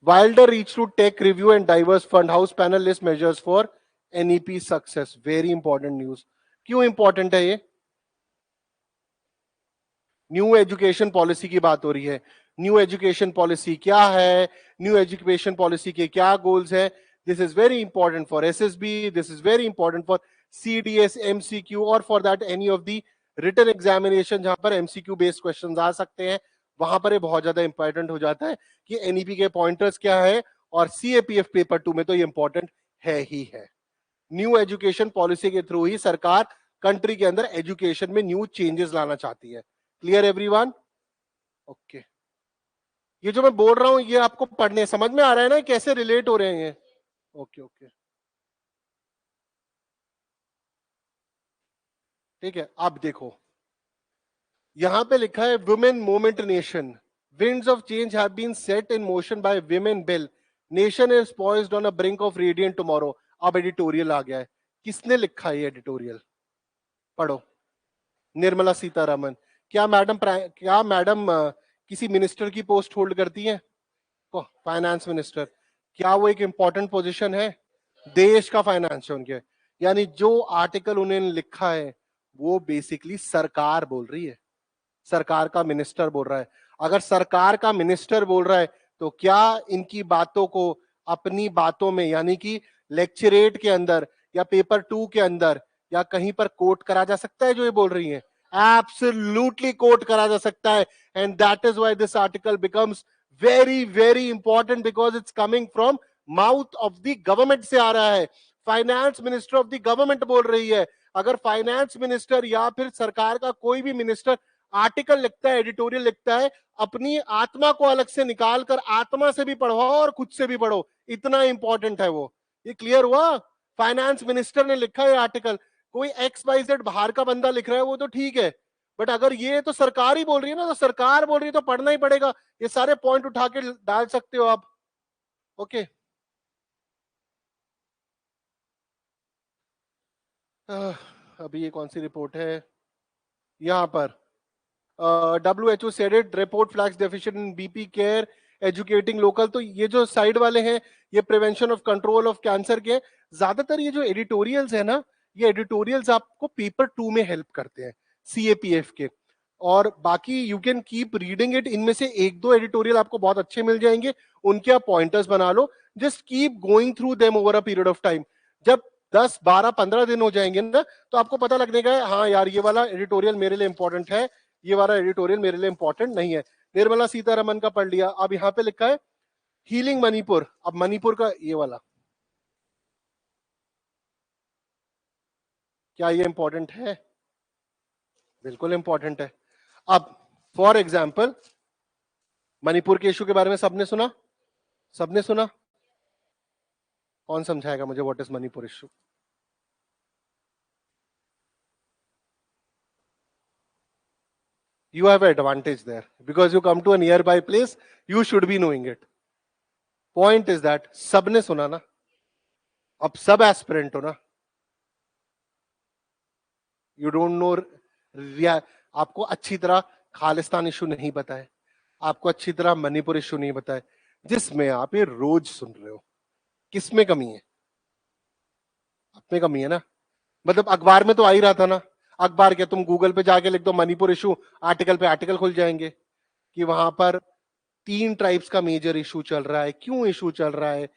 Wilder reach to tech review and diverse fund house panel list measures for NEP success. Very important news. क्यों इंपॉर्टेंट है ये? न्यू एजुकेशन पॉलिसी की बात हो रही है। न्यू एजुकेशन पॉलिसी क्या है, न्यू एजुकेशन पॉलिसी के क्या गोल्स है? This is very important for SSB, this is very important for CDS, MCQ, और for that any of the written examination जहां पर एमसीक्यू बेस्ड क्वेश्चंस आ सकते हैं, वहां पर ये बहुत ज्यादा इंपॉर्टेंट हो जाता है कि एनईपी के पॉइंटर्स क्या है, और सीएपीएफ पेपर 2 में तो ये इंपॉर्टेंट है ही है। न्यू एजुकेशन पॉलिसी के थ्रू ही सरकार कंट्री के अंदर एजुकेशन में न्यू चेंजेस लाना चाहती है। Clear everyone? ओके, ये जो मैं बोल रहा हूं ये आपको पढ़ने समझ में आ रहा है ना, कैसे रिलेट हो रहे हैं ये? ओके ओके, ठीक है। अब देखो यहां पे लिखा है women movement nation, winds of change have been set in motion by women bill, nation is poised on a brink of radiant tomorrow। अब एडिटोरियल आ गया है, किसने लिखा है ये एडिटोरियल? पढ़ो, निर्मला सीतारमन। क्या मैडम किसी मिनिस्टर की पोस्ट होल्ड करती हैं? Finance minister. क्या वो एक इंपॉर्टेंट पोजीशन है? देश का फाइनेंस है उनके। यानी जो आर्टिकल उन्होंने लिखा है वो बेसिकली सरकार बोल रही है, सरकार का मिनिस्टर बोल रहा है। अगर सरकार का मिनिस्टर बोल रहा है तो क्या इनकी बातों को अपनी बातों में, यानी कि लेक्चरेट के अंदर या पेपर 2 के अंदर या कहीं पर कोट करा जा सकता है जो ये बोल रही है? एब्सोल्युटली कोट करा जा सकता है। And that is why this article becomes very very important, because it's coming from mouth of the government से आ रहा है। Finance minister of the government बोल रही है। अगर फाइनेंस मिनिस्टर या फिर सरकार का कोई भी मिनिस्टर आर्टिकल लिखता है, एडिटोरियल लिखता है, अपनी आत्मा को अलग से निकाल कर आत्मा से भी पढ़ो और खुद से भी पढ़ो, इतना इंपॉर्टेंट है वो। ये क्लियर हुआ? फाइनेंस मिनिस्टर ने लिखा है आर्टिकल, कोई XYZ बाहर का बंदा लिख रहा है वो तो ठीक है, बट अगर ये तो सरकार ही बोल रही है ना, तो सरकार बोल रही है तो पढ़ना ही पड़ेगा। ये सारे पॉइंट उठा के डाल सकते हो आप। ओके, अभी ये कौन सी रिपोर्ट है? यहां पर WHO said it, report flags deficit in BP care, educating local. तो ये जो साइड वाले हैं ये prevention of control of cancer के। ज्यादातर ये जो एडिटोरियल्स है ना, ये एडिटोरियल्स आपको पेपर 2 में हेल्प करते हैं सीएपीएफ के, और बाकी you can keep reading it. इनमें से एक दो एडिटोरियल आपको बहुत अच्छे मिल जाएंगे, उनके आप पॉइंटर्स बना लो, just keep going through them over a period of time. जब 10, 12, 15 दिन हो जाएंगे ना, तो आपको पता लगने का है हाँ यार ये वाला एडिटोरियल मेरे लिए इंपॉर्टेंट है, ये वाला एडिटोरियल मेरे लिए इंपॉर्टेंट नहीं है। निर्मला सीतारमन का पढ़ लिया, अब यहाँ पे लिखा है हीलिंग मणिपुर, अब मणिपुर का ये वाला, क्या ये इंपॉर्टेंट है? बिल्कुल इंपॉर्टेंट है। अब फॉर एग्जाम्पल मणिपुर के इशू के बारे में सबने सुना? सबने सुना? कौन समझाएगा मुझे what is Manipur issue? You have an advantage there because you come to a nearby place, you should be knowing it. Point is that सबने सुना ना, अब सब एस्पिरेंट हो ना, यू डोंट नो, आपको अच्छी तरह खालिस्तान इशू नहीं पता है, आपको अच्छी तरह मणिपुर इशू नहीं पता है, जिसमें आप ये रोज सुन रहे हो। किसमें कमी है? आप में कमी है ना। मतलब अखबार में तो आ ही रहा था ना, अखबार क्या, तुम गूगल पे जाके लिख दो मणिपुर इशू, आर्टिकल पे आर्टिकल खुल जाएंगे कि वहां पर 3 ट्राइब्स का मेजर इशू चल रहा है। क्यों इशू चल रहा है?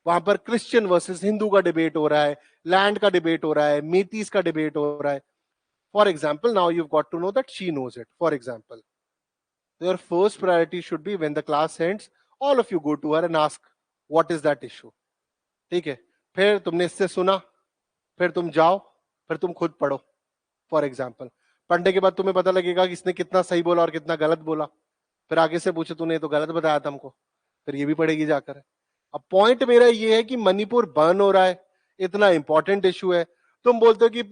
वहां पर क्रिश्चियन वर्सेस हिंदू का डिबेट हो रहा है, लैंड का डिबेट हो रहा है, मेतीस का डिबेट हो रहा है। For example, now you got to know that she knows it. For example, your first priority should be when the class ends, all of you go to her and ask what is that issue. ठीक है, फिर तुमने इससे सुना, फिर तुम जाओ, फिर तुम खुद पढ़ो। फॉर एग्जाम्पल, पढ़ने के बाद तुम्हें पता लगेगा कि इसने कितना सही बोला और कितना गलत बोला, फिर आगे से पूछे तूने तो गलत बताया था हमको, फिर ये भी पढ़ेगी जाकर। अब पॉइंट मेरा ये है कि मणिपुर बर्न हो रहा है, इतना इंपॉर्टेंट इशू है, तुम बोलते हो कि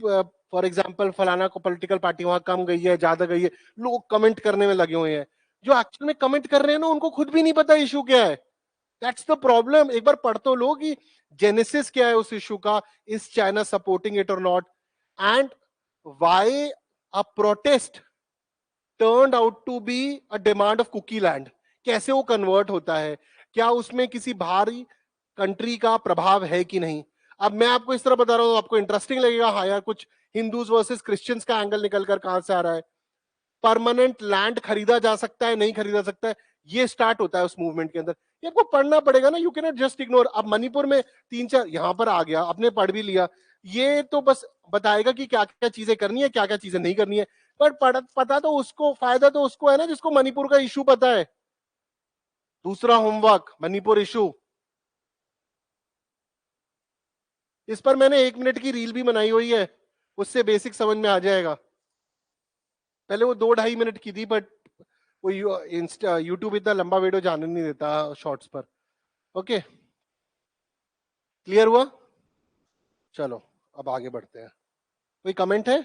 फॉर एग्जाम्पल फलाना को पॉलिटिकल पार्टी वहां कम गई है, ज्यादा गई है, लोग कमेंट करने में लगे हुए हैं। जो एक्चुअल में कमेंट कर रहे हैं ना, उनको खुद भी नहीं पता इशू क्या है। That's the problem. एक बार पढ़ तो लो कि जेनेसिस क्या है उस इशू का, इज चाइना सपोर्टिंग इट और not, and why a protest turned out to be a demand of Kuki land. कैसे वो कन्वर्ट होता है, क्या उसमें किसी बाहरी कंट्री का प्रभाव है कि नहीं। अब मैं आपको इस तरह बता रहा हूं, आपको इंटरेस्टिंग लगेगा, हाँ यार कुछ हिंदूज वर्सेस क्रिश्चियंस का एंगल निकल कर कहां से आ रहा है। परमानेंट लैंड खरीदा जा सकता है, नहीं खरीदा सकता है, ये स्टार्ट होता है उस मूवमेंट के अंदर। ये आपको पढ़ना पड़ेगा ना, you can not just ignore. अब मणिपुर में 3-4 यहां पर आ गया, आपने पढ़ भी लिया, ये तो बस बताएगा कि क्या क्या चीजें करनी है, क्या क्या चीजें नहीं करनी है, पर पता तो उसको, फायदा तो उसको है ना जिसको मणिपुर का इशू पता है। दूसरा होमवर्क, मणिपुर इशू, इस पर मैंने 1 मिनट की रील भी बनाई हुई है, उससे बेसिक समझ में आ जाएगा। पहले वो 2-2.5 मिनट की थी, बट वो इंस्टा यूट्यूब इतना लंबा वीडियो जाने नहीं देता शॉर्ट्स पर। ओके, क्लियर हुआ? चलो अब आगे बढ़ते हैं। कोई कमेंट है?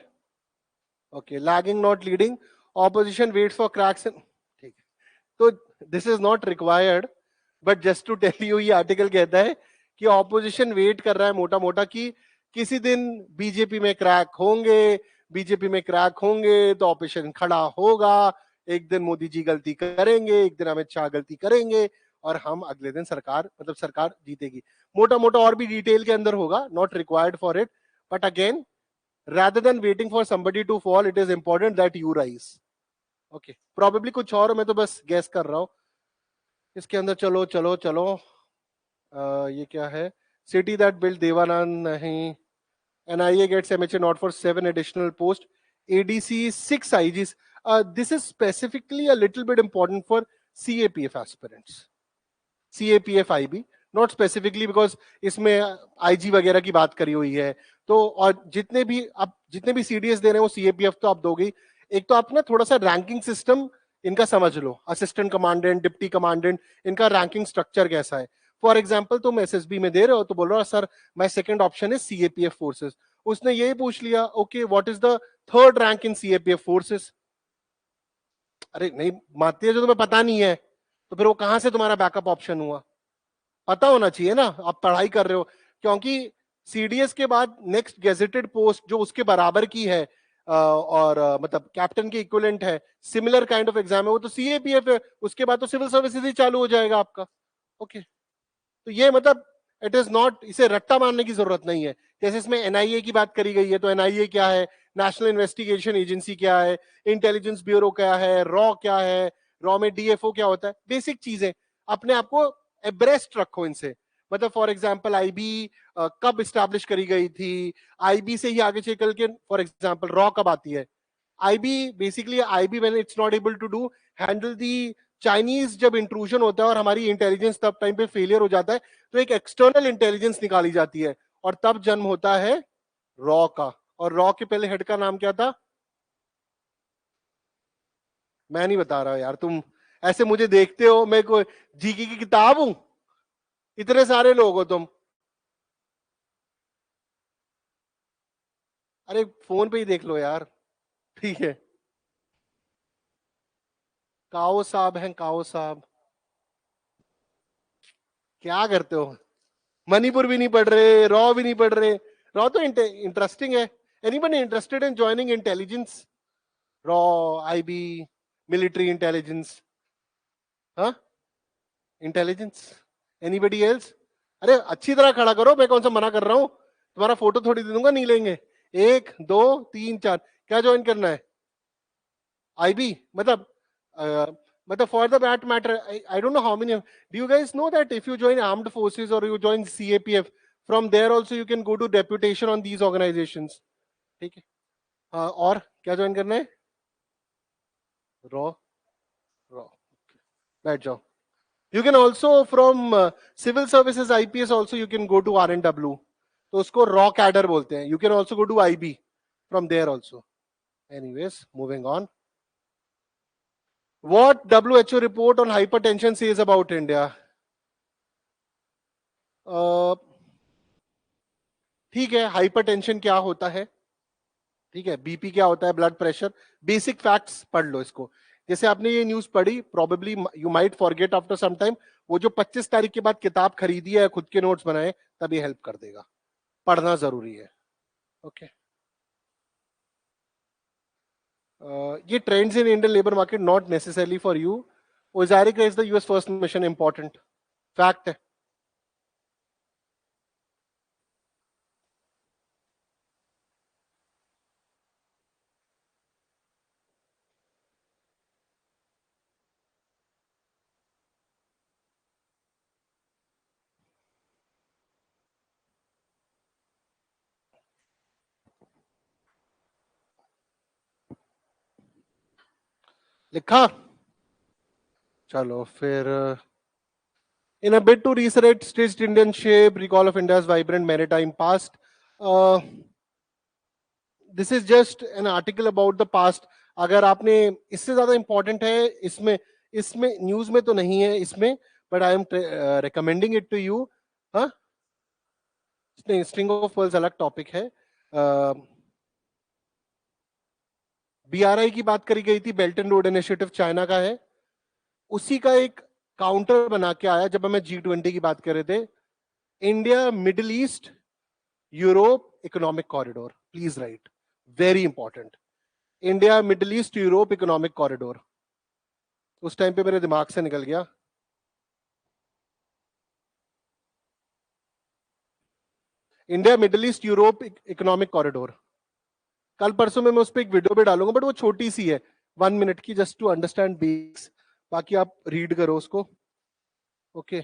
Okay, lagging not leading, opposition waits for cracks. ठीक है, तो this is not required, but just to tell you, ये आर्टिकल कहता है कि ऑपोजिशन वेट कर रहा है मोटा मोटा कि किसी दिन बीजेपी में क्रैक होंगे, बीजेपी में क्रैक होंगे तो ऑपोजिशन खड़ा होगा, एक दिन मोदी जी गलती करेंगे, एक दिन अमित शाह गलती करेंगे, और हम अगले दिन सरकार, मतलब सरकार जीतेगी। मोटा मोटा और भी डिटेल के अंदर होगा, not required for it, but again rather than waiting for somebody to fall, it is important that you rise. Okay, probably कुछ और, मैं तो बस गैस कर रहा हूं इसके अंदर। चलो चलो चलो, ये क्या है, सिटी दैट बिल्ड देवानंद नहीं, NIA gets MHA not for 7 additional post, ADC 6 IGs. This is specifically a little bit important for CAPF aspirants, CAPF IB, not specifically because इसमें IG वगैरह की बात करी हुई है। तो और जितने भी आप, जितने भी CDS दे रहे हैं वो CAPF तो आप दोगे। एक तो आप ना थोड़ा सा रैंकिंग सिस्टम इनका समझ लो, असिस्टेंट कमांडेंट, डिप्टी कमांडेंट, इनका रैंकिंग स्ट्रक्चर कैसा है। फॉर एग्जाम्पल तुम SSB में दे रहे हो तो बोल रहा हो सर माई सेकेंड ऑप्शन है CAPF फोर्सेस, उसने यही पूछ लिया okay what is the third rank in CAPF forces. अरे नहीं मानती है, जो तुम्हें पता नहीं है तो फिर वो कहां से तुम्हारा बैकअप ऑप्शन हुआ? पता होना चाहिए ना, आप पढ़ाई कर रहे हो। क्योंकि CDS के बाद नेक्स्ट गेजेटेड पोस्ट जो उसके बराबर की है, और मतलब कैप्टन के इक्विवेलेंट है, सिमिलर काइंड ऑफ एग्जाम है, वो तो CAPF है। उसके बाद तो सिविल सर्विसेज ही चालू हो जाएगा आपका। ओके, तो ये मतलब इट इज नॉट, इसे रट्टा मारने की जरूरत नहीं है। जैसे इसमें एनआईए की बात करी गई है, तो एनआईए क्या है, नेशनल इन्वेस्टिगेशन एजेंसी क्या है, इंटेलिजेंस ब्यूरो क्या है, रॉ क्या है, रॉ में डीएफओ क्या होता है, बेसिक चीजें अपने आप को एब्रेस्ट रखो इनसे। मतलब फॉर एग्जांपल आईबी कब स्टैब्लिश करी गई थी, आईबी से ही आगे चल के फॉर एग्जांपल रॉ कब आती है। IB basically, IB when it's not able to do handle the Chinese, जब इंट्रूजन होता है और हमारी इंटेलिजेंस तब टाइम पे फेलियर हो जाता है, तो एक एक्सटर्नल इंटेलिजेंस निकाली जाती है और तब जन्म होता है रॉ का। और रॉ के पहले हेड का नाम क्या था, मैं नहीं बता रहा यार, तुम ऐसे मुझे देखते हो, मैं कोई जीके की किताब हूं, इतने सारे लोग हो तुम। अरे फोन पे ही देख लो यार, ठीक है। काओ साहब हैं, काओ साहब, क्या करते हो, मणिपुर भी नहीं पढ़ रहे, रॉ भी नहीं पढ़ रहे। रॉ तो इंटरेस्टिंग है। Anybody interested in joining intelligence, raw, IB, military intelligence, हाँ, इंटेलिजेंस, एनीबडी एल्स? अरे अच्छी तरह खड़ा करो, मैं कौन सा मना कर रहा हूं, तुम्हारा फोटो थोड़ी दे दूंगा, नहीं लेंगे। एक दो तीन चार, क्या ज्वाइन करना है, आईबी? मतलब मतलब for the that matter, I don't know how many, do you guys know that if you join armed forces और you join CAPF, from there also you can go to deputation on these organisations, ठीक है। हाँ, और क्या join करना है, raw, raw, बैठ जाओ। You can also from civil services IPS also you can go to RNW, तो उसको रॉ कैडर बोलते हैं। You can also go to IB from there also. Anyways, moving on. What WHO report on hypertension says about India? ठीक है, hypertension क्या होता है, ठीक है, बीपी क्या होता है, ब्लड प्रेशर, बेसिक फैक्ट्स पढ़ लो इसको। जैसे आपने ये न्यूज पढ़ी, probably you might forget after some time, वो जो 25 तारीख के बाद किताब खरीदी है, खुद के नोट्स बनाए, तब ये हेल्प कर देगा। पढ़ना जरूरी है, ओके। ये trends in Indian labour market not necessarily for you, ओजारिक is the US first mission, important fact है। लिखा, चलो फिर। In a bid to resurrect stitched Indian shape, recall of India's vibrant maritime past. Uh, this is just an article about the past. अगर आपने, इससे ज्यादा important है इसमें, इसमें न्यूज में तो नहीं है इसमें, but I am recommending it to you. हाँ, स्ट्रिंग ऑफ पर्ल्स अलग टॉपिक है। बीआरआई की बात करी गई थी, belt and road initiative China का है, उसी का एक काउंटर बना के आया जब हमें G20 की बात कर रहे थे। India middle east Europe economic corridor, please right, very important. India middle east Europe economic corridor, उस टाइम पे मेरे दिमाग से निकल गया। India middle east Europe economic corridor, कल परसों में मैं उस पर एक वीडियो भी डालूंगा, बट वो छोटी सी है, 1 मिनट की, जस्ट टू अंडरस्टैंड बेसिक्स। बाकी आप रीड करो उसको, ओके।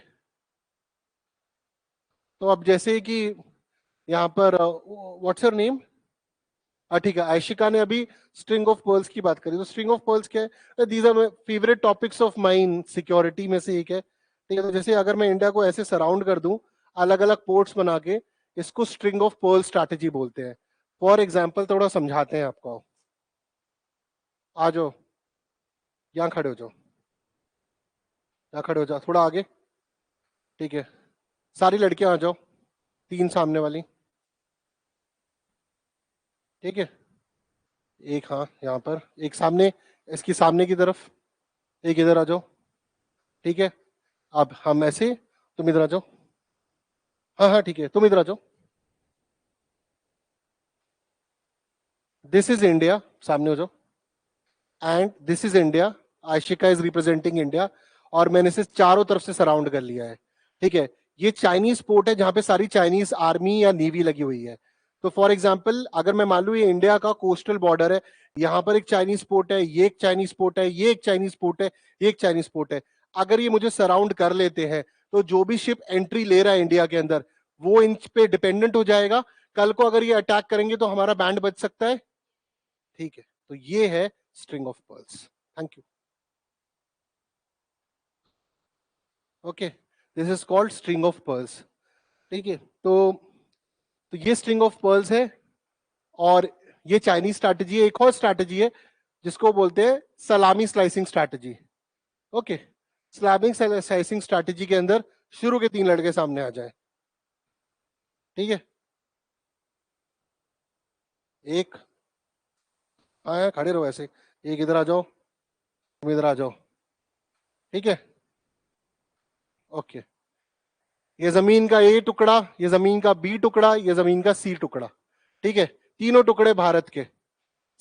तो अब जैसे कि यहाँ पर व्हाट्स योर नेम, ठीक है, आयशिका ने अभी स्ट्रिंग ऑफ पर्ल्स की बात करी, तो स्ट्रिंग ऑफ पर्ल्स क्या है, these are favourite topics of mine, security में से एक है, ठीक है। तो जैसे अगर मैं इंडिया को ऐसे सराउंड कर दूं, अलग अलग पोर्ट्स बना के, इसको स्ट्रिंग ऑफ पर्ल स्ट्रैटेजी बोलते हैं। फॉर एग्जाम्पल थोड़ा समझाते हैं आपको, आ जाओ, यहाँ खड़े हो जाओ, यहाँ खड़े हो जाओ, थोड़ा आगे, ठीक है। सारी लड़कियां आ जाओ, तीन सामने वाली, ठीक है। एक, हाँ यहाँ पर एक सामने, इसकी सामने की तरफ, एक इधर आ जाओ, ठीक है। अब हम ऐसे, तुम इधर आ जाओ, हाँ हाँ ठीक है, तुम इधर आ जाओ। दिस इज इंडिया, सामने हो जाओ, and this is India, Ashika is representing India, और मैंने इसे चारों तरफ से सराउंड कर लिया है, ठीक है। ये चाइनीज पोर्ट है जहां पे सारी चाइनीज आर्मी या नेवी लगी हुई है। तो फॉर एग्जांपल अगर मैं मान लूं ये इंडिया का कोस्टल बॉर्डर है, यहां पर एक चाइनीज पोर्ट है, ये एक चाइनीज पोर्ट है, ये एक चाइनीज पोर्ट है, ये एक चाइनीज पोर्ट है। अगर ये मुझे सराउंड कर लेते हैं तो जो भी शिप एंट्री ले रहा है इंडिया के अंदर वो इन पे डिपेंडेंट हो जाएगा। कल को अगर ये अटैक करेंगे तो हमारा बैंड बच सकता है। ठीक है, तो ये है string of pearls. Thank you. Okay, this is called string of pearls. ठीक है, तो ये स्ट्रिंग ऑफ पर्ल्स है और ये चाइनीज स्ट्रैटेजी है। एक और स्ट्रैटेजी है जिसको बोलते हैं salami slicing strategy. Okay, slabbing slicing strategy के अंदर शुरू के 3 लड़के सामने आ जाए। ठीक है, एक आया, खड़े रहो ऐसे, एक इधर आ जाओ, तुम इधर आ जाओ। ठीक है, ओके, ये जमीन का ए टुकड़ा, ये जमीन का बी टुकड़ा, ये जमीन का सी टुकड़ा। ठीक है, तीनों टुकड़े भारत के।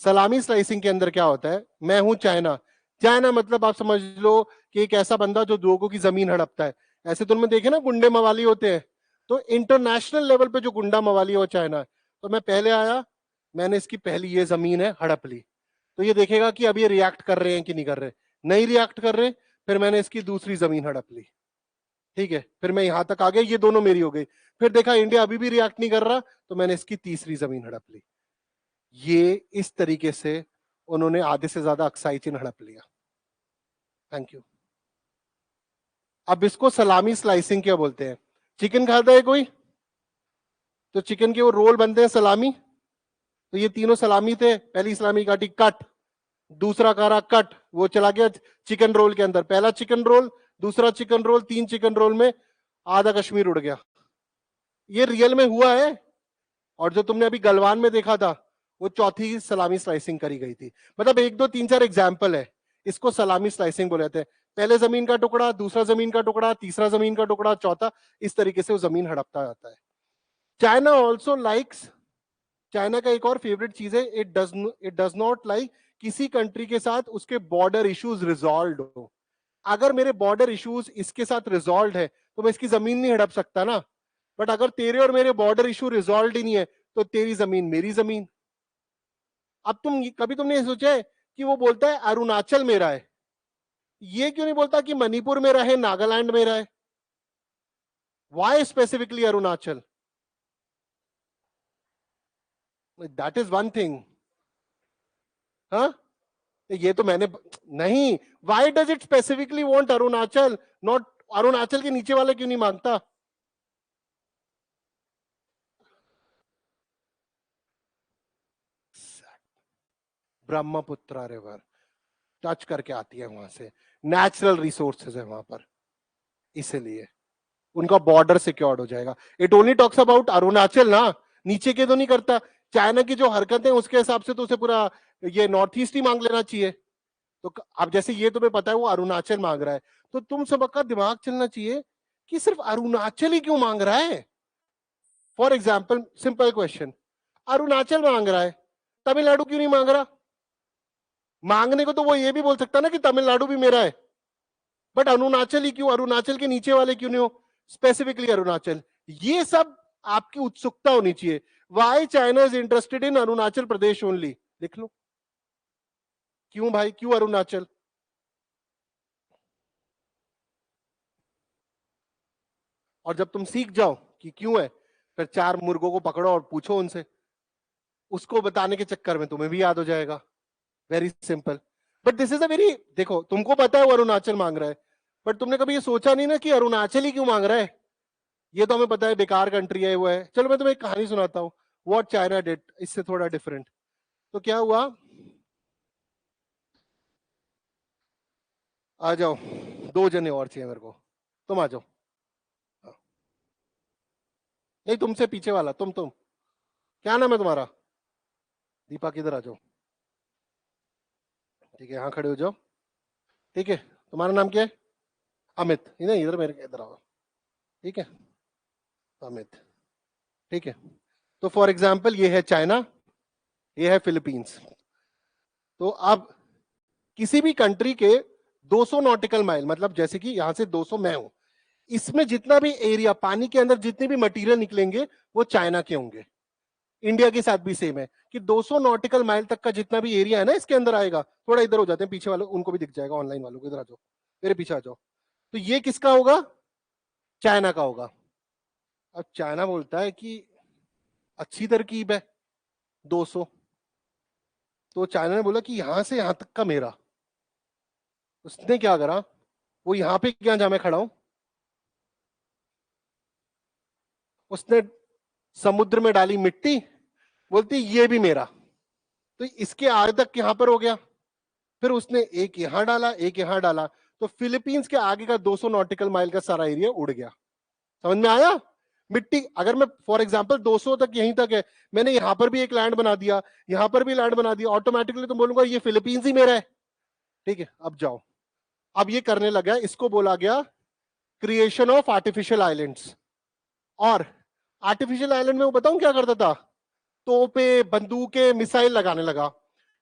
सलामी स्लाइसिंग के अंदर क्या होता है, मैं हूं चाइना। चाइना मतलब आप समझ लो कि एक ऐसा बंदा जो लोगों की जमीन हड़पता है। ऐसे तो उनमें देखे ना गुंडे मवाली होते हैं, तो इंटरनेशनल लेवल पे जो गुंडा मवाली है वो चाइना है। तो मैं पहले आया, मैंने इसकी पहली ये जमीन है हड़प ली, तो ये देखेगा कि अब ये रिएक्ट कर रहे हैं कि नहीं कर रहे। नहीं रिएक्ट कर रहे, फिर मैंने इसकी दूसरी जमीन हड़प ली। ठीक है, फिर मैं यहां तक आ गया, ये दोनों मेरी हो गई। फिर देखा इंडिया अभी भी रिएक्ट नहीं कर रहा, तो मैंने इसकी तीसरी जमीन हड़प ली। ये इस तरीके से उन्होंने आधे से ज्यादा अक्साई चीन हड़प लिया। Thank you. अब इसको सलामी स्लाइसिंग क्या बोलते हैं। चिकन खाता है कोई, तो चिकन के वो रोल बनते हैं सलामी। तो ये तीनों सलामी थे, पहली सलामी काटी कट, दूसरा कारा कट, वो चला गया चिकन रोल के अंदर। पहला चिकन रोल, दूसरा चिकन रोल, 3 चिकन रोल में आधा कश्मीर उड़ गया। ये रियल में हुआ है। और जो तुमने अभी गलवान में देखा था वो चौथी सलामी स्लाइसिंग करी गई थी। मतलब 1 2 3 4 एग्जाम्पल है, इसको सलामी स्लाइसिंग बोले जाते हैं। पहले जमीन का टुकड़ा, दूसरा जमीन का टुकड़ा, तीसरा जमीन का टुकड़ा, चौथा, इस तरीके से वो जमीन हड़पता जाता है। चाइना ऑल्सो लाइक्स, चाइना का एक और फेवरेट चीज है, इट डज नॉट लाइक किसी कंट्री के साथ उसके बॉर्डर इश्यूज रिजॉल्व हो। अगर मेरे बॉर्डर इश्यूज इसके साथ रिजॉल्व है तो मैं इसकी जमीन नहीं हड़प सकता ना। बट अगर तेरे और मेरे बॉर्डर इशू रिजॉल्व ही नहीं है तो तेरी जमीन मेरी जमीन। अब कभी तुमने ये सोचा है कि वो बोलता है अरुणाचल मेरा है, ये क्यों नहीं बोलता कि मणिपुर मेरा है, नागालैंड मेरा है? Why specifically Arunachal? That is one thing. हाँ, ये तो मैंने नहीं, why does it specifically want Arunachal, not Arunachal के नीचे वाले क्यों नहीं मांगता? ब्रह्मपुत्र रिवर टच करके आती है वहां से, नेचुरल रिसोर्सेज है वहां पर, इसलिए उनका बॉर्डर सिक्योर्ड हो जाएगा। It only talks about Arunachal ना, नीचे के तो नहीं करता। चाइना की जो हरकतें उसके हिसाब से तो उसे पूरा ये नॉर्थ ईस्ट ही मांग लेना चाहिए। तो अब जैसे ये तुम्हें पता है वो अरुणाचल मांग रहा है, तो तुम सबका दिमाग चलना चाहिए कि सिर्फ अरुणाचल ही क्यों मांग रहा है। For example simple question, Arunachal मांग रहा है, तमिलनाडु क्यों नहीं मांग रहा? मांगने को तो वो ये भी बोल सकता ना कि तमिलनाडु भी मेरा है, बट अरुणाचल ही क्यों, अरुणाचल के नीचे वाले क्यों नहीं हो, स्पेसिफिकली अरुणाचल। ये सब आपकी उत्सुकता होनी चाहिए। Why China is interested in Arunachal Pradesh only, लिख लो। क्यों भाई, क्यों अरुणाचल? और जब तुम सीख जाओ कि क्यों है, फिर 4 मुर्गों को पकड़ो और पूछो उनसे, उसको बताने के चक्कर में तुम्हें भी याद हो जाएगा। Very simple. But this is a very, देखो तुमको पता है वो अरुणाचल मांग रहा है, बट तुमने कभी ये सोचा नहीं ना कि अरुणाचल ही क्यों मांग रहा है। ये तो हमें पता है बेकार कंट्री है वो है। चलो मैं तुम्हें एक कहानी सुनाता हूँ, व्हाट चाइना डिड, इससे थोड़ा डिफरेंट। तो क्या हुआ, आ जाओ, 2 जने और चाहिए मेरे को, तुम आ जाओ। हाँ। नहीं, तुमसे पीछे वाला, तुम क्या नाम है तुम्हारा? दीपा, किधर आ जाओ। ठीक है, यहाँ खड़े हो जाओ। ठीक है, तुम्हारा नाम क्या है? अमित, नहीं इधर मेरे इधर आओ। ठीक है, अमित। ठीक है, तो फॉर एग्जाम्पल ये है चाइना, ये है फिलीपींस। तो अब किसी भी कंट्री के 200 नॉटिकल माइल, मतलब जैसे कि यहां से 200 मैं हूं, इसमें जितना भी एरिया, पानी के अंदर जितने भी मटेरियल निकलेंगे वो चाइना के होंगे। इंडिया के साथ भी सेम है कि 200 नॉटिकल माइल तक का जितना भी एरिया है ना इसके अंदर आएगा। थोड़ा इधर हो जाते हैं पीछे वालों, उनको भी दिख जाएगा, ऑनलाइन वालों को इधर आ जाओ, मेरे पीछे आ जाओ। तो ये किसका होगा? चाइना का होगा। अब चाइना बोलता है कि अच्छी तरकीब है 200, तो चाइना ने बोला कि यहां से यहां तक का मेरा। उसने क्या करा, वो यहां पे क्या जहां मैं खड़ा हूं, उसने समुद्र में डाली मिट्टी, बोलती ये भी मेरा, तो इसके आगे तक यहां पर हो गया। फिर उसने एक यहां डाला, एक यहां डाला, तो फिलीपींस के आगे का 200 नॉटिकल माइल का सारा एरिया उड़ गया। समझ में आया? मिट्टी, अगर मैं फॉर एग्जांपल 200 तक यहीं तक है, मैंने यहां पर भी एक लैंड बना दिया, यहां पर भी लैंड बना दिया, ऑटोमेटिकली तो बोलूंगा ये फिलीपींस ही मेरा है। ठीक है, अब जाओ। अब ये करने लगा, इसको बोला गया क्रिएशन ऑफ आर्टिफिशियल आइलैंड्स। और आर्टिफिशियल आइलैंड में वो बताऊं क्या करता था, तोपे, बंदूकें, मिसाइल लगाने लगा।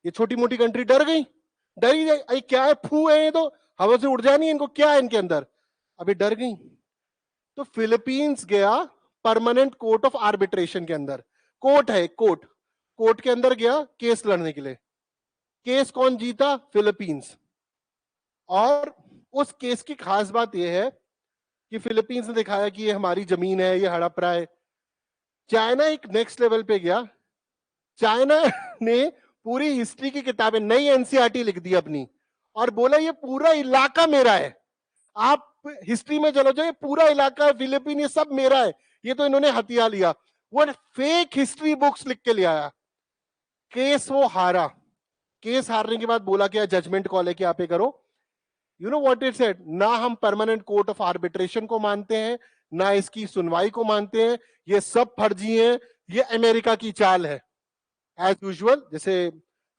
ये छोटी मोटी कंट्री डर गई, डर ही गई, अरे क्या है, फू है ये तो, हवा से उड़ जानी इनको, क्या है इनके अंदर, अभी डर गई। तो फिलीपींस गया परमानेंट कोर्ट ऑफ आर्बिट्रेशन के अंदर, कोर्ट है कोर्ट, कोर्ट के अंदर गया केस लड़ने के लिए। केस कौन जीता? फिलीपींस। और उस केस की खास बात यह है कि फिलीपींस ने दिखाया कि ये हमारी जमीन है, ये हड़प रहा है। चाइना एक नेक्स्ट लेवल पे गया, चाइना ने पूरी हिस्ट्री की किताबें, नई एनसीईआरटी लिख दी अपनी, और बोला ये पूरा इलाका मेरा है। आप हिस्ट्री में चलो जाए, पूरा इलाका फिलीपीन ये सब मेरा है, ये तो इन्होंने हथिया लिया। वो फेक हिस्ट्री बुक्स लिख के ले आया। केस वो हारा। केस हारने के बाद बोला क्या, जजमेंट कॉल है कि आप ये करो। You know what it said, ना हम परमानेंट कोर्ट ऑफ आर्बिट्रेशन को मानते हैं, ना इसकी सुनवाई को मानते हैं, ये सब फर्जी है, ये अमेरिका की चाल है। एज यूजुअल, जैसे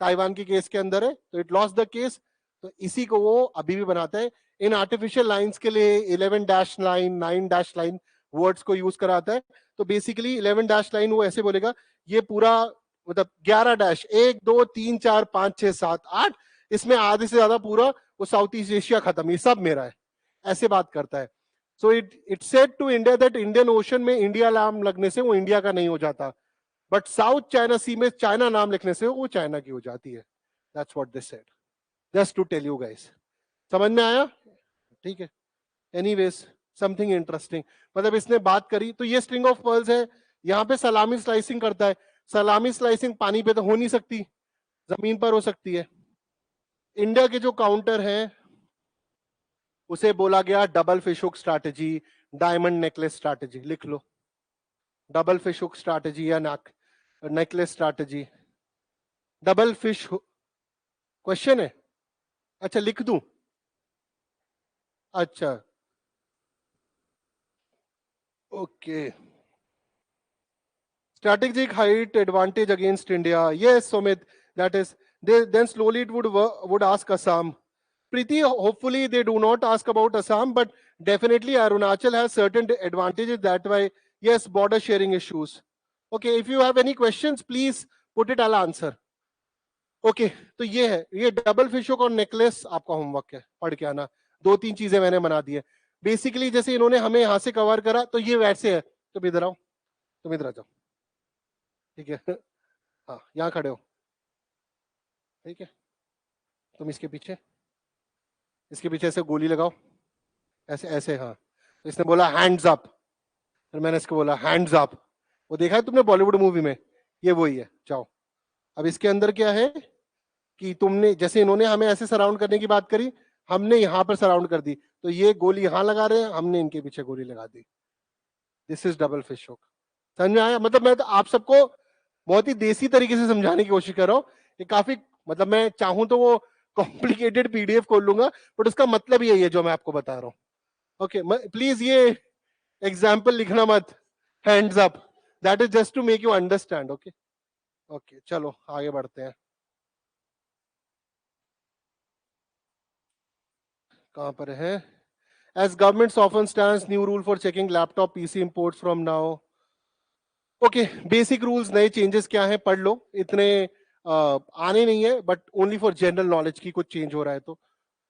ताइवान के केस के अंदर है, तो इट लॉस्ट द केस, तो इसी को वो अभी भी बनाता है। इन आर्टिफिशियल लाइंस के लिए 11 dash line, 9 dash line words को यूज कराता है। तो बेसिकली 11 डैश लाइन वो ऐसे बोलेगा, ये पूरा मतलब 11 डैश, 1 2 3 4 5 6 7 8, इसमें आधे से ज्यादा पूरा वो साउथ ईस्ट एशिया खत्म, ये सब मेरा है, ऐसे बात करता है। So it said to India that Indian ocean में इंडिया नाम लगने से वो इंडिया का नहीं हो जाता, बट साउथ चाइना सी में चाइना नाम लिखने से वो चाइना की हो जाती है। That's what they said, just to tell you guys. समझ में आया? ठीक है, एनीवेज समथिंग इंटरेस्टिंग, मतलब इसने बात करी, तो ये स्ट्रिंग ऑफ पर्ल्स है। यहाँ पे सलामी स्लाइसिंग करता है। सलामी स्लाइसिंग पानी पे तो हो नहीं सकती, जमीन पर हो सकती है। इंडिया के जो काउंटर है उसे बोला गया double fish hook strategy, diamond necklace strategy. लिख लो, डबल फिश हुक स्ट्रैटेजी या necklace strategy. Double fish question है, अच्छा लिख दूं? अच्छा okay. Strategic height advantage against India. Yes, Sumit, that is. Then slowly it would ask Assam. Preeti, hopefully they do not ask about Assam, but definitely Arunachal has certain advantages that way. Yes, border sharing issues. Okay, if you have any questions, please put it. I'll answer. Okay, तो ये है, ये double fish hook और necklace आपका homework है, पढ़ के आना। 2-3 चीजें मैंने बना दी है। बेसिकली जैसे इन्होंने हमें यहां से कवर करा, तो ये वैसे है। तुम इधर आओ, तुम इधर आ जाओ, ठीक है? हाँ, यहाँ खड़े हो, ठीक है? तुम इसके पीछे ऐसे गोली लगाओ, ऐसे ऐसे, हाँ। तो इसने बोला हैंड्स अप, फिर मैंने इसको बोला हैंड्स अप। वो देखा है तुमने बॉलीवुड मूवी में, ये वही है। जाओ। अब इसके अंदर क्या है कि तुमने, जैसे इन्होंने हमें ऐसे सराउंड करने की बात करी, हमने यहां पर सराउंड कर दी, तो ये गोली यहां लगा रहे हैं, हमने इनके पीछे गोली लगा दी। This is double fish hook. समझ में आया? मतलब मैं तो आप सबको बहुत ही देसी तरीके से समझाने की कोशिश कर रहा हूँ। ये काफी, मतलब मैं चाहूं तो वो कॉम्प्लिकेटेड पीडीएफ खोल लूंगा, बट उसका मतलब यही है जो मैं आपको बता रहा हूँ। ओके, प्लीज ये एग्जाम्पल लिखना मत, hands up, that is just to make you understand. Okay okay, चलो आगे बढ़ते हैं। कहां पर है? As governments often stands new rule for checking laptop PC imports from now. Okay, basic rules, नए चेंजेस क्या है पढ़ लो, इतने आने नहीं है, but only for general knowledge की कुछ चेंज हो रहा है तो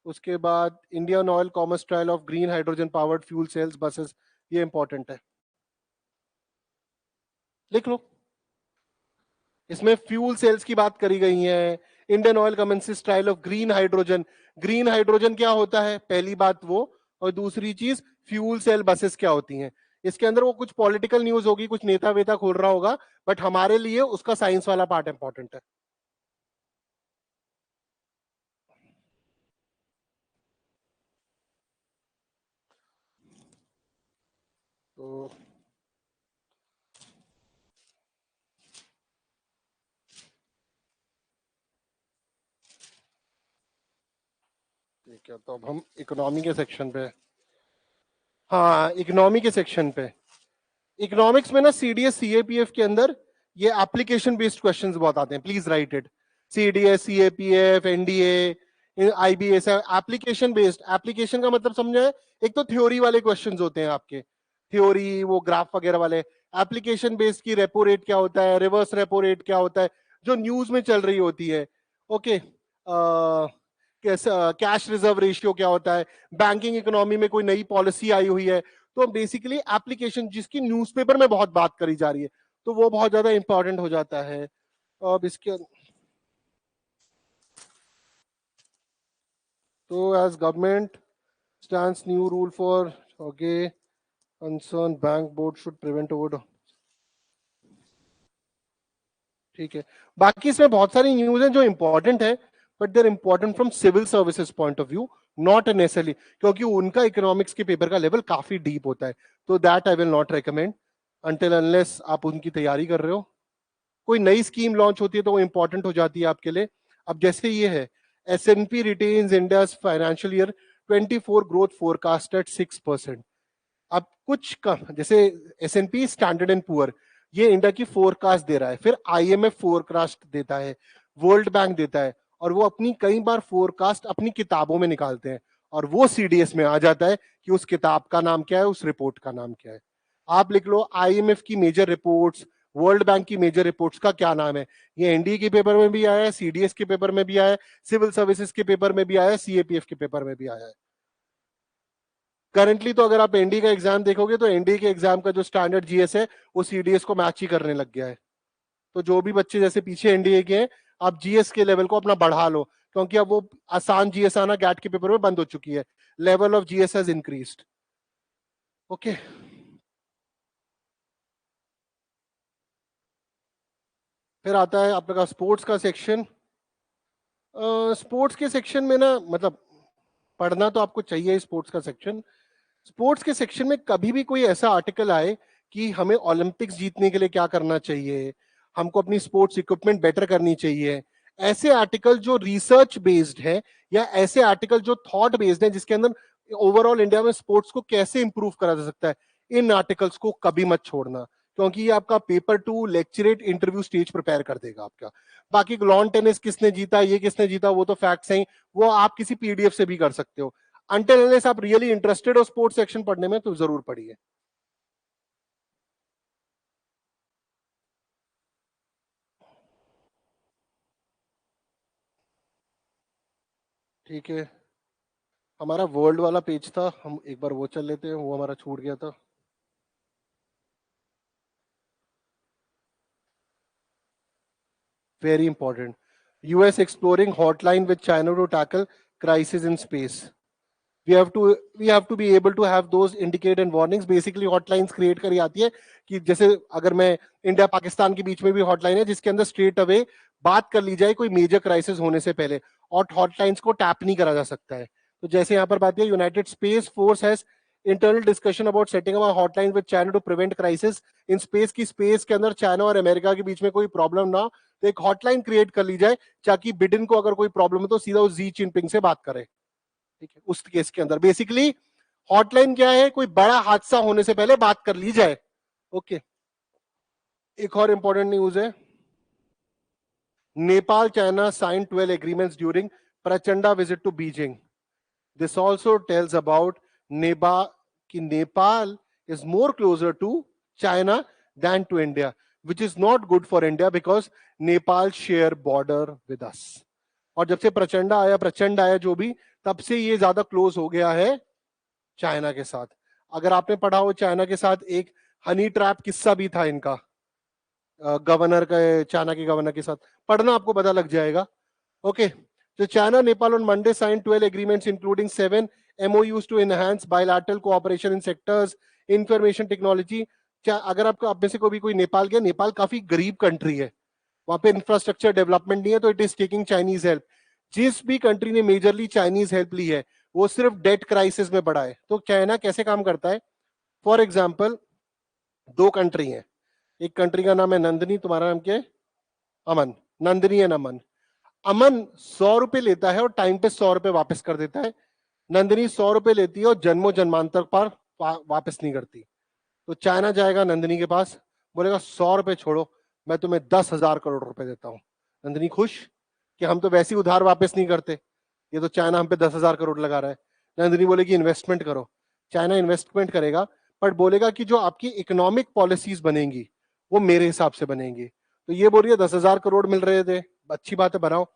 उसके बाद Indian oil commerce trial of green hydrogen powered fuel cells buses, ये इंपॉर्टेंट है, लिख लो। इसमें फ्यूल सेल्स की बात करी गई है। Indian oil commences trial of green hydrogen. Green hydrogen क्या होता है, पहली बात वो, और दूसरी चीज फ्यूल सेल बसेस क्या होती हैं। इसके अंदर वो कुछ पॉलिटिकल न्यूज होगी, कुछ नेता वेता खोल रहा होगा, बट हमारे लिए उसका साइंस वाला पार्ट इंपॉर्टेंट है। तो ठीक है, तो अब हम इकोनॉमी के सेक्शन पे, हाँ इकोनॉमी के सेक्शन पे, इकोनॉमिक्स में ना सीडीएस सीएपीएफ के अंदर ये एप्लीकेशन बेस्ड क्वेश्चंस बहुत आते हैं, please right it. CDS CAPF NDA IBS application based. Application का मतलब समझे, एक तो थ्योरी वाले क्वेश्चंस होते हैं आपके, थ्योरी वो ग्राफ वगैरह वाले। एप्लीकेशन बेस्ड की रेपो रेट क्या होता है, रिवर्स रेपो रेट क्या होता है, जो न्यूज में चल रही होती है। ओके, कैश रिजर्व रेशियो क्या होता है, बैंकिंग इकोनॉमी में कोई नई पॉलिसी आई हुई है, तो बेसिकली एप्लीकेशन जिसकी न्यूज़पेपर में बहुत बात करी जा रही है, तो वो बहुत ज्यादा इंपॉर्टेंट हो जाता है। अब इसके तो as government stands new rule for, okay, concern bank board should prevent over, ठीक है। बाकी इसमें बहुत सारी न्यूज है जो इंपॉर्टेंट है, but there important from civil services point of view, not necessarily, क्योंकि उनका इकोनॉमिक्स के पेपर का लेवल काफी डीप होता है, तो that I will not recommend until unless आप उनकी तैयारी कर रहे हो। कोई नई स्कीम लॉन्च होती है तो वो इंपॉर्टेंट हो जाती है आपके लिए। अब जैसे ये है, S&P retains India's financial year 24 growth forecast at 6%। अब कुछ कम, जैसे S&P स्टैंडर्ड एंड पुअर, ये इंडिया की फोरकास्ट दे रहा है, फिर IMF फोरकास्ट देता है, वर्ल्ड बैंक देता है, और वो अपनी कई बार फोरकास्ट अपनी किताबों में निकालते हैं, और वो CDS में आ जाता है कि उस किताब का नाम क्या है, उस रिपोर्ट का नाम क्या है। आप लिख लो IMF की मेजर रिपोर्ट्स, वर्ल्ड बैंक की मेजर रिपोर्ट्स का क्या नाम है। ये एनडीए के पेपर में भी आया है, CDS के पेपर में भी आया है, सिविल सर्विसेज के पेपर में भी आया है, CAPF के पेपर में भी आया है। करंटली तो अगर आप एनडीए का एग्जाम देखोगे तो एनडीए के एग्जाम का जो स्टैंडर्ड जीएस है वो CDS को मैच ही करने लग गया है। तो जो भी बच्चे जैसे पीछे एनडीए के हैं, आप जीएस के लेवल को अपना बढ़ा लो, क्योंकि अब वो आसान जीएस आना गैट के पेपर में बंद हो चुकी है। Level of GS has increased. Okay, फिर आता है आपका स्पोर्ट्स का सेक्शन। स्पोर्ट्स के सेक्शन में ना, मतलब पढ़ना तो आपको चाहिए स्पोर्ट्स का सेक्शन। स्पोर्ट्स के सेक्शन में कभी भी कोई ऐसा आर्टिकल आए कि हमें ओलंपिक्स जीतने के लिए क्या करना चाहिए, हमको अपनी स्पोर्ट्स इक्विपमेंट बेटर करनी चाहिए, ऐसे आर्टिकल जो रिसर्च बेस्ड है, या ऐसे आर्टिकल जो थॉट बेस्ड है, जिसके अंदर ओवरऑल इंडिया में स्पोर्ट्स को कैसे इंप्रूव करा जा सकता है, इन आर्टिकल्स को कभी मत छोड़ना, क्योंकि ये आपका paper two lecturette interview stage prepare कर देगा आपका। बाकी लॉन टेनिस किसने जीता, ये किसने जीता, वो तो फैक्ट्स हैं, वो आप किसी पीडीएफ से भी कर सकते हो। अंटिल अनलेस आप रियली इंटरेस्टेड हो स्पोर्ट्स सेक्शन पढ़ने में, तो जरूर पढ़िए। ठीक है, हमारा वर्ल्ड वाला पेज था, हम एक बार वो चल लेते हैं, वो हमारा छूट गया था। Very important, US exploring hotline with China to tackle crisis in space. we have to we have to be able to have those indicate and warnings। basically hotlines create करी आती है कि जैसे अगर मैं इंडिया पाकिस्तान के बीच में भी हॉटलाइन है जिसके अंदर स्ट्रेट अवे बात कर ली जाए कोई मेजर क्राइसिस होने से पहले, और हॉटलाइंस को टैप नहीं करा जा सकता है। तो जैसे यहाँ पर बात है, united space force has internal discussion about setting up a hotline with China to prevent crisis in space. की स्पेस के अंदर चाइना और अमेरिका के बीच में कोई प्रॉब्लम ना हो, तो एक हॉटलाइन क्रिएट कर ली जाए, ताकि बिडेन को अगर कोई प्रॉब्लम है तो सीधा उस जी जिनपिंग से बात करे। ठीक है, उस केस के अंदर बेसिकली हॉटलाइन क्या है, कोई बड़ा हादसा होने से पहले बात कर ली जाए। ओके, एक और इंपॉर्टेंट न्यूज है, Nepal China sign 12 agreements during Prachanda visit to Beijing. This also tells about नेबा कि Nepal is more closer to China than to India, which is not good for India because Nepal share border with us. और जब से प्रचंड आया जो भी, तब से ये ज्यादा क्लोज हो गया है चाइना के साथ। अगर आपने पढ़ा हो चाइना के साथ एक हनी ट्रैप किस्सा भी था इनका, गवर्नर का, चाइना के गवर्नर के साथ, पढ़ना आपको पता लग जाएगा। Okay, so China Nepal on Monday signed 12 agreements including 7 MOUs to enhance bilateral cooperation in sectors information technology। अगर आपको आप में से कोई नेपाल गया, नेपाल काफी गरीब कंट्री है, वहां पे इंफ्रास्ट्रक्चर डेवलपमेंट नहीं है, तो it is taking Chinese help. जिस भी कंट्री ने मेजरली चाइनीज हेल्प ली है वो सिर्फ डेट क्राइसिस में पड़ा है। तो चाइना कैसे काम करता है, फॉर एग्जाम्पल 2 कंट्री है, एक कंट्री का नाम है नंदनी, तुम्हारा नाम क्या है, अमन, नंदनी एंड अमन। अमन 100 रुपए लेता है और टाइम पे 100 रुपए वापस कर देता है, नंदिनी 100 रुपए लेती है और जन्मों जन्मांतर पर वापस नहीं करती। तो चाइना जाएगा नंदिनी के पास, बोलेगा 100 रुपए छोड़ो, मैं तुम्हें 10,000 करोड़ रुपए देता हूं। नंदिनी खुश कि हम तो वैसे ही उधार वापस नहीं करते, ये तो चाइना हम पे 10,000 करोड़ लगा रहा है। नंदिनी बोलेगी इन्वेस्टमेंट करो, चाइना इन्वेस्टमेंट करेगा, बट बोलेगा कि जो आपकी इकोनॉमिक पॉलिसीज बनेंगी वो मेरे हिसाब से बनेंगी। तो ये बोल रही है 10,000 करोड़ मिल रहे थे, अच्छी बात है बनाओ।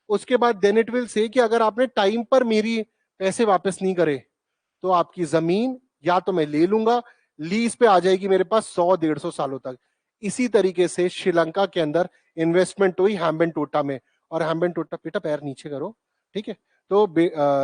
उसके बाद देन इट विल से कि अगर आपने टाइम पर मेरी पैसे वापस नहीं करे तो आपकी जमीन या तो मैं ले लूंगा, लीज पे आ जाएगी मेरे पास 100-150 सालों तक। इसी तरीके से श्रीलंका के अंदर इन्वेस्टमेंट हुई हैम्बेनटोटा में, और हैम्बेनटोटा, बेटा पैर नीचे करो, ठीक है, तो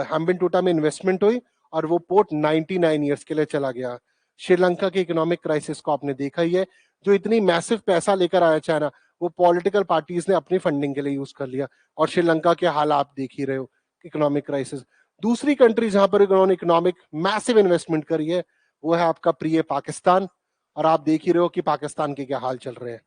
हैम्बेनटोटा में इन्वेस्टमेंट हुई और वो पोर्ट 99 ईयर्स के लिए चला गया। श्रीलंका के इकोनॉमिक क्राइसिस को आपने देखा ही है, जो इतनी मैसिव पैसा लेकर आया चाइना, वो पॉलिटिकल पार्टीज ने अपनी फंडिंग के लिए यूज कर लिया, और श्रीलंका के हाल आप देख ही रहे हो, इकोनॉमिक क्राइसिस। दूसरी कंट्री जहां पर उन्होंने इकोनॉमिक मैसिव इन्वेस्टमेंट करी है वो है आपका प्रिय पाकिस्तान, और आप देख ही रहे हो कि पाकिस्तान के क्या हाल चल रहे हैं।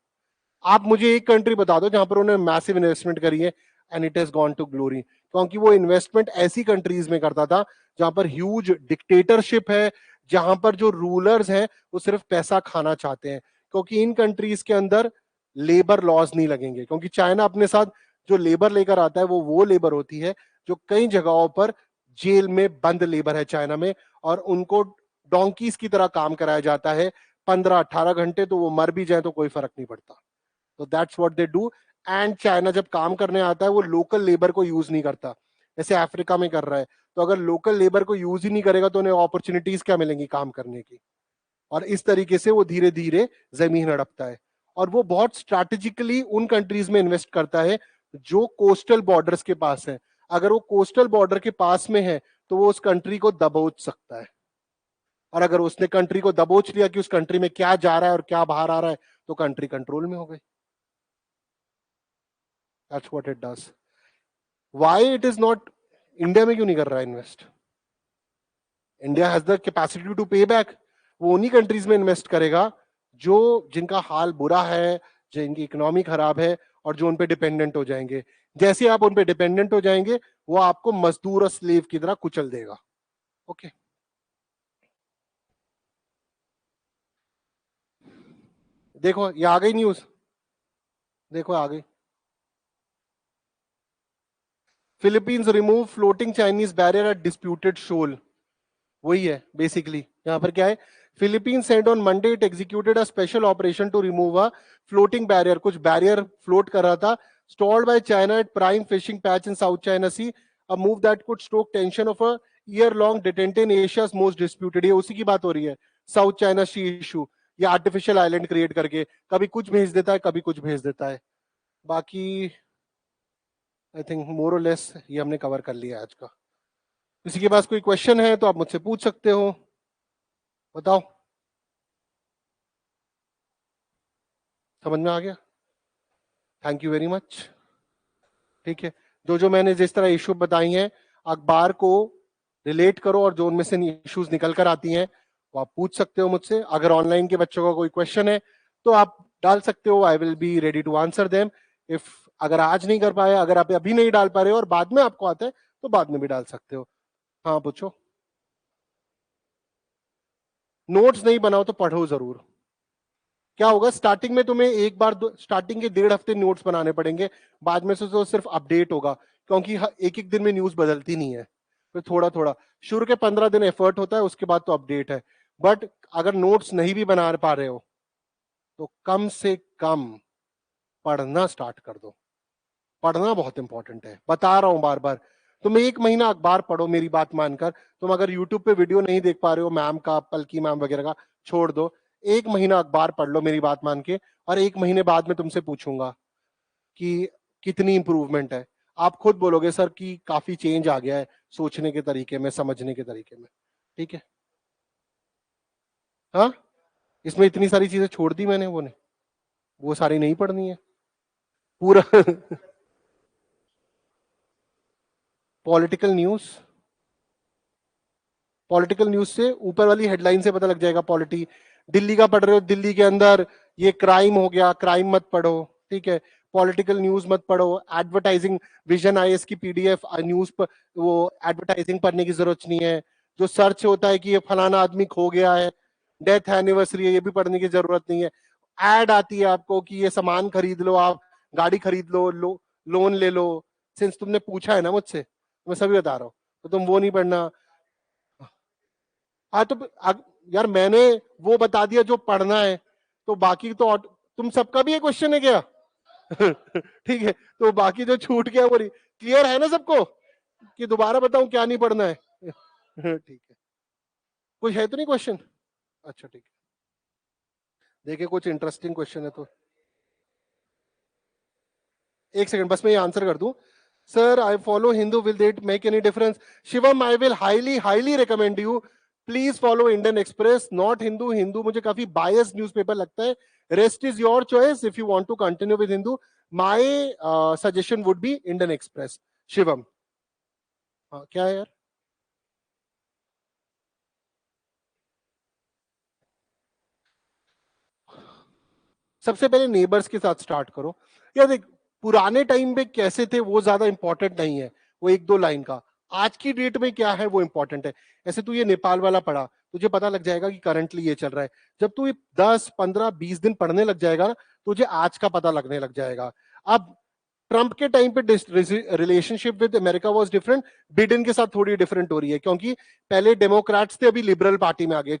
आप मुझे एक कंट्री बता दो जहां पर उन्होंने मैसिव इन्वेस्टमेंट करी है and it has gone to glory, क्योंकि वो इन्वेस्टमेंट ऐसी कंट्रीज में करता था जहां पर ह्यूज डिक्टेटरशिप है, जहां पर जो रूलर्स हैं वो सिर्फ पैसा खाना चाहते हैं, क्योंकि इन कंट्रीज के अंदर लेबर लॉज नहीं लगेंगे, क्योंकि चाइना अपने साथ जो लेबर लेकर आता है वो लेबर होती है जो कई जगहों पर जेल में बंद लेबर है चाइना में, और उनको डोंकीज की तरह काम कराया जाता है 15-18 घंटे, तो वो मर भी जाए तो कोई फर्क नहीं पड़ता। तो that's what they do. And China जब काम करने आता है वो लोकल लेबर को यूज नहीं करता, जैसे अफ्रीका में कर रहा है। तो अगर लोकल लेबर को यूज ही नहीं करेगा तो उन्हें अपॉर्चुनिटीज क्या मिलेंगी काम करने की, और इस तरीके से वो धीरे धीरे जमीन हड़पता है। और वो बहुत स्ट्रैटेजिकली उन कंट्रीज में इन्वेस्ट करता है जो कोस्टल बॉर्डर्स के पास है। अगर वो कोस्टल बॉर्डर के पास में है तो वो उस कंट्री को दबोच सकता है, और अगर उसने कंट्री को दबोच लिया कि उस कंट्री में क्या जा रहा है और क्या बाहर आ रहा है, तो कंट्री कंट्रोल में हो गई। That's what it does. Why it is not, India में क्यों नहीं कर रहा है invest? India has the capacity to pay back. वो उन्हीं कंट्रीज में इन्वेस्ट करेगा जो जिनका हाल बुरा है, जिनकी इकोनॉमी खराब है, और जो उन पे डिपेंडेंट हो जाएंगे। जैसे आप उन पे डिपेंडेंट हो जाएंगे वो आपको मजदूर और स्लेव की तरह कुचल देगा। ओके, देखो ये आ गई न्यूज, देखो आ गई। Philippines remove floating Chinese barrier at disputed shoal. वही है बेसिकली, यहां पर क्या है, Philippines said on Monday it executed a special operation to remove a floating barrier, कुछ बैरियर फ्लोट कर रहा था, stalled by China at prime fishing patch in South China Sea, a move that could stoke tension of a year-long detente in Asia's most disputed। ये उसी की बात हो रही है, साउथ चाइना सी इशू। ये आर्टिफिशियल आइलैंड क्रिएट करके कभी कुछ भेज देता है, कभी कुछ भेज देता है। बाकी आई थिंक मोर और लेस ये हमने कवर कर लिया आज का। किसी के पास कोई क्वेश्चन है तो आप मुझसे पूछ सकते हो, बताओ। समझ में आ गया? Thank you very much. ठीक है, जो जो मैंने जिस तरह इशू बताई हैं अखबार को रिलेट करो, और जो उनमें से इश्यूज निकल कर आती हैं वो आप पूछ सकते हो मुझसे। अगर ऑनलाइन के बच्चों का कोई क्वेश्चन है तो आप डाल सकते हो, I will be ready to answer them. If अगर आज नहीं कर पाए, अगर आप अभी नहीं डाल पा रहे हो और बाद में आपको आता है तो बाद में भी डाल सकते हो। हाँ पूछो। नोट्स नहीं बनाओ तो पढ़ो जरूर। क्या होगा, स्टार्टिंग में तुम्हें एक बार स्टार्टिंग के 1.5 हफ्ते नोट्स बनाने पड़ेंगे, बाद में से तो सिर्फ अपडेट होगा, क्योंकि एक एक दिन में न्यूज बदलती नहीं है। फिर थोड़ा थोड़ा शुरू के 15 दिन एफर्ट होता है, उसके बाद तो अपडेट है। बट अगर नोट्स नहीं भी बना पा रहे हो तो कम से कम पढ़ना स्टार्ट कर दो। पढ़ना बहुत इंपॉर्टेंट है, बता रहा हूं बार बार। तुम 1 महीना अखबार पढ़ो मेरी बात मानकर। तुम अगर यूट्यूब पे वीडियो नहीं देख पा रहे हो मैम का, पलकी मैम वगैरह का, छोड़ दो। 1 महीना अखबार पढ़ लो मेरी बात मान के, और 1 महीने बाद में तुमसे पूछूंगा कि कितनी इंप्रूवमेंट है। आप खुद बोलोगे सर कि काफी चेंज आ गया है सोचने के तरीके में, समझने के तरीके में। ठीक है? हाँ, इसमें इतनी सारी चीजें छोड़ दी मैंने, वो सारी नहीं पढ़नी है पूरा। पॉलिटिकल न्यूज, पॉलिटिकल न्यूज से ऊपर वाली हेडलाइन से पता लग जाएगा। पॉलिटी दिल्ली का पढ़ रहे हो, दिल्ली के अंदर ये क्राइम हो गया, क्राइम मत पढ़ो। ठीक है? पॉलिटिकल न्यूज मत पढ़ो। एडवर्टाइजिंग, विजन आईएएस की पीडीएफ न्यूज पर, वो एडवर्टाइजिंग पढ़ने की जरूरत नहीं है। जो सर्च होता है कि ये फलाना आदमी खो गया है, डेथ एनिवर्सरी है, ये भी पढ़ने की जरूरत नहीं है। एड आती है आपको कि ये सामान खरीद लो, आप गाड़ी खरीद लो, लोन ले लो। सिंस तुमने पूछा है ना मुझसे, मैं सभी बता रहा हूँ, तो तुम वो नहीं पढ़ना। हाँ तो यार मैंने वो बता दिया जो पढ़ना है, तो बाकी तो तुम सबका भी ये क्वेश्चन है क्या? ठीक है, तो बाकी जो छूट गया वो क्लियर है ना सबको, कि दोबारा बताऊं क्या नहीं पढ़ना है? ठीक है, कुछ है तो नहीं क्वेश्चन? अच्छा ठीक है, देखिए कुछ इंटरेस्टिंग क्वेश्चन है तो। एक सेकंड बस मैं ये आंसर कर दूं। Sir I follow Hindu, will that make any difference? Shivam, I will highly highly recommend you, please follow Indian Express, not Hindu. Hindu मुझे काफी बायस न्यूज़पेपर लगता है। Rest is your choice, if you want to continue with Hindu, my suggestion would be Indian Express. Shivam, हाँ क्या है यार? सबसे पहले नेबर्स के साथ स्टार्ट करो। या देख, पुराने टाइम पे कैसे थे वो ज्यादा इंपॉर्टेंट नहीं है, वो 1-2 लाइन का। आज की डेट में क्या है वो इंपॉर्टेंट है। ऐसे तू ये नेपाल वाला पढ़ा, तुझे पता लग जाएगा कि करंटली ये चल रहा है। जब तू ये 10, 15, 20 दिन पढ़ने लग जाएगा ना, तुझे आज का पता लगने लग जाएगा। अब ट्रंप के टाइम पे relationship with America was different, Biden के साथ थोड़ी डिफरेंट हो रही है, क्योंकि पहले डेमोक्रेट्स थे, अभी लिबरल पार्टी में आ गए।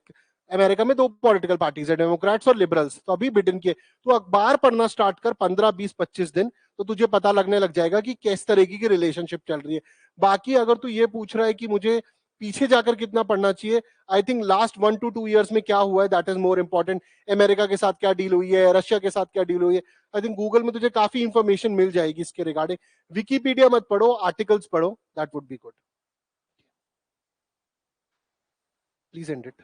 अमेरिका में 2 पॉलिटिकल पार्टीज है, डेमोक्रेट्स और लिबरल्स, तो अभी बिडेन के। तो अखबार पढ़ना स्टार्ट कर 15, 20, 25 दिन, तो तुझे पता लगने लग जाएगा कि किस तरीके की रिलेशनशिप चल रही है। बाकी अगर तू ये पूछ रहा है कि मुझे पीछे जाकर कितना पढ़ना चाहिए, I think last 1 to 2 years में क्या हुआ है that is more important. America के साथ क्या डील हुई है, रशिया के साथ क्या डील हुई है, आई थिंक गूगल में तुझे काफी इंफॉर्मेशन मिल जाएगी इसके रिगार्डिंग। विकीपीडिया मत पढ़ो, आर्टिकल्स पढ़ो, that would be good. Please and it.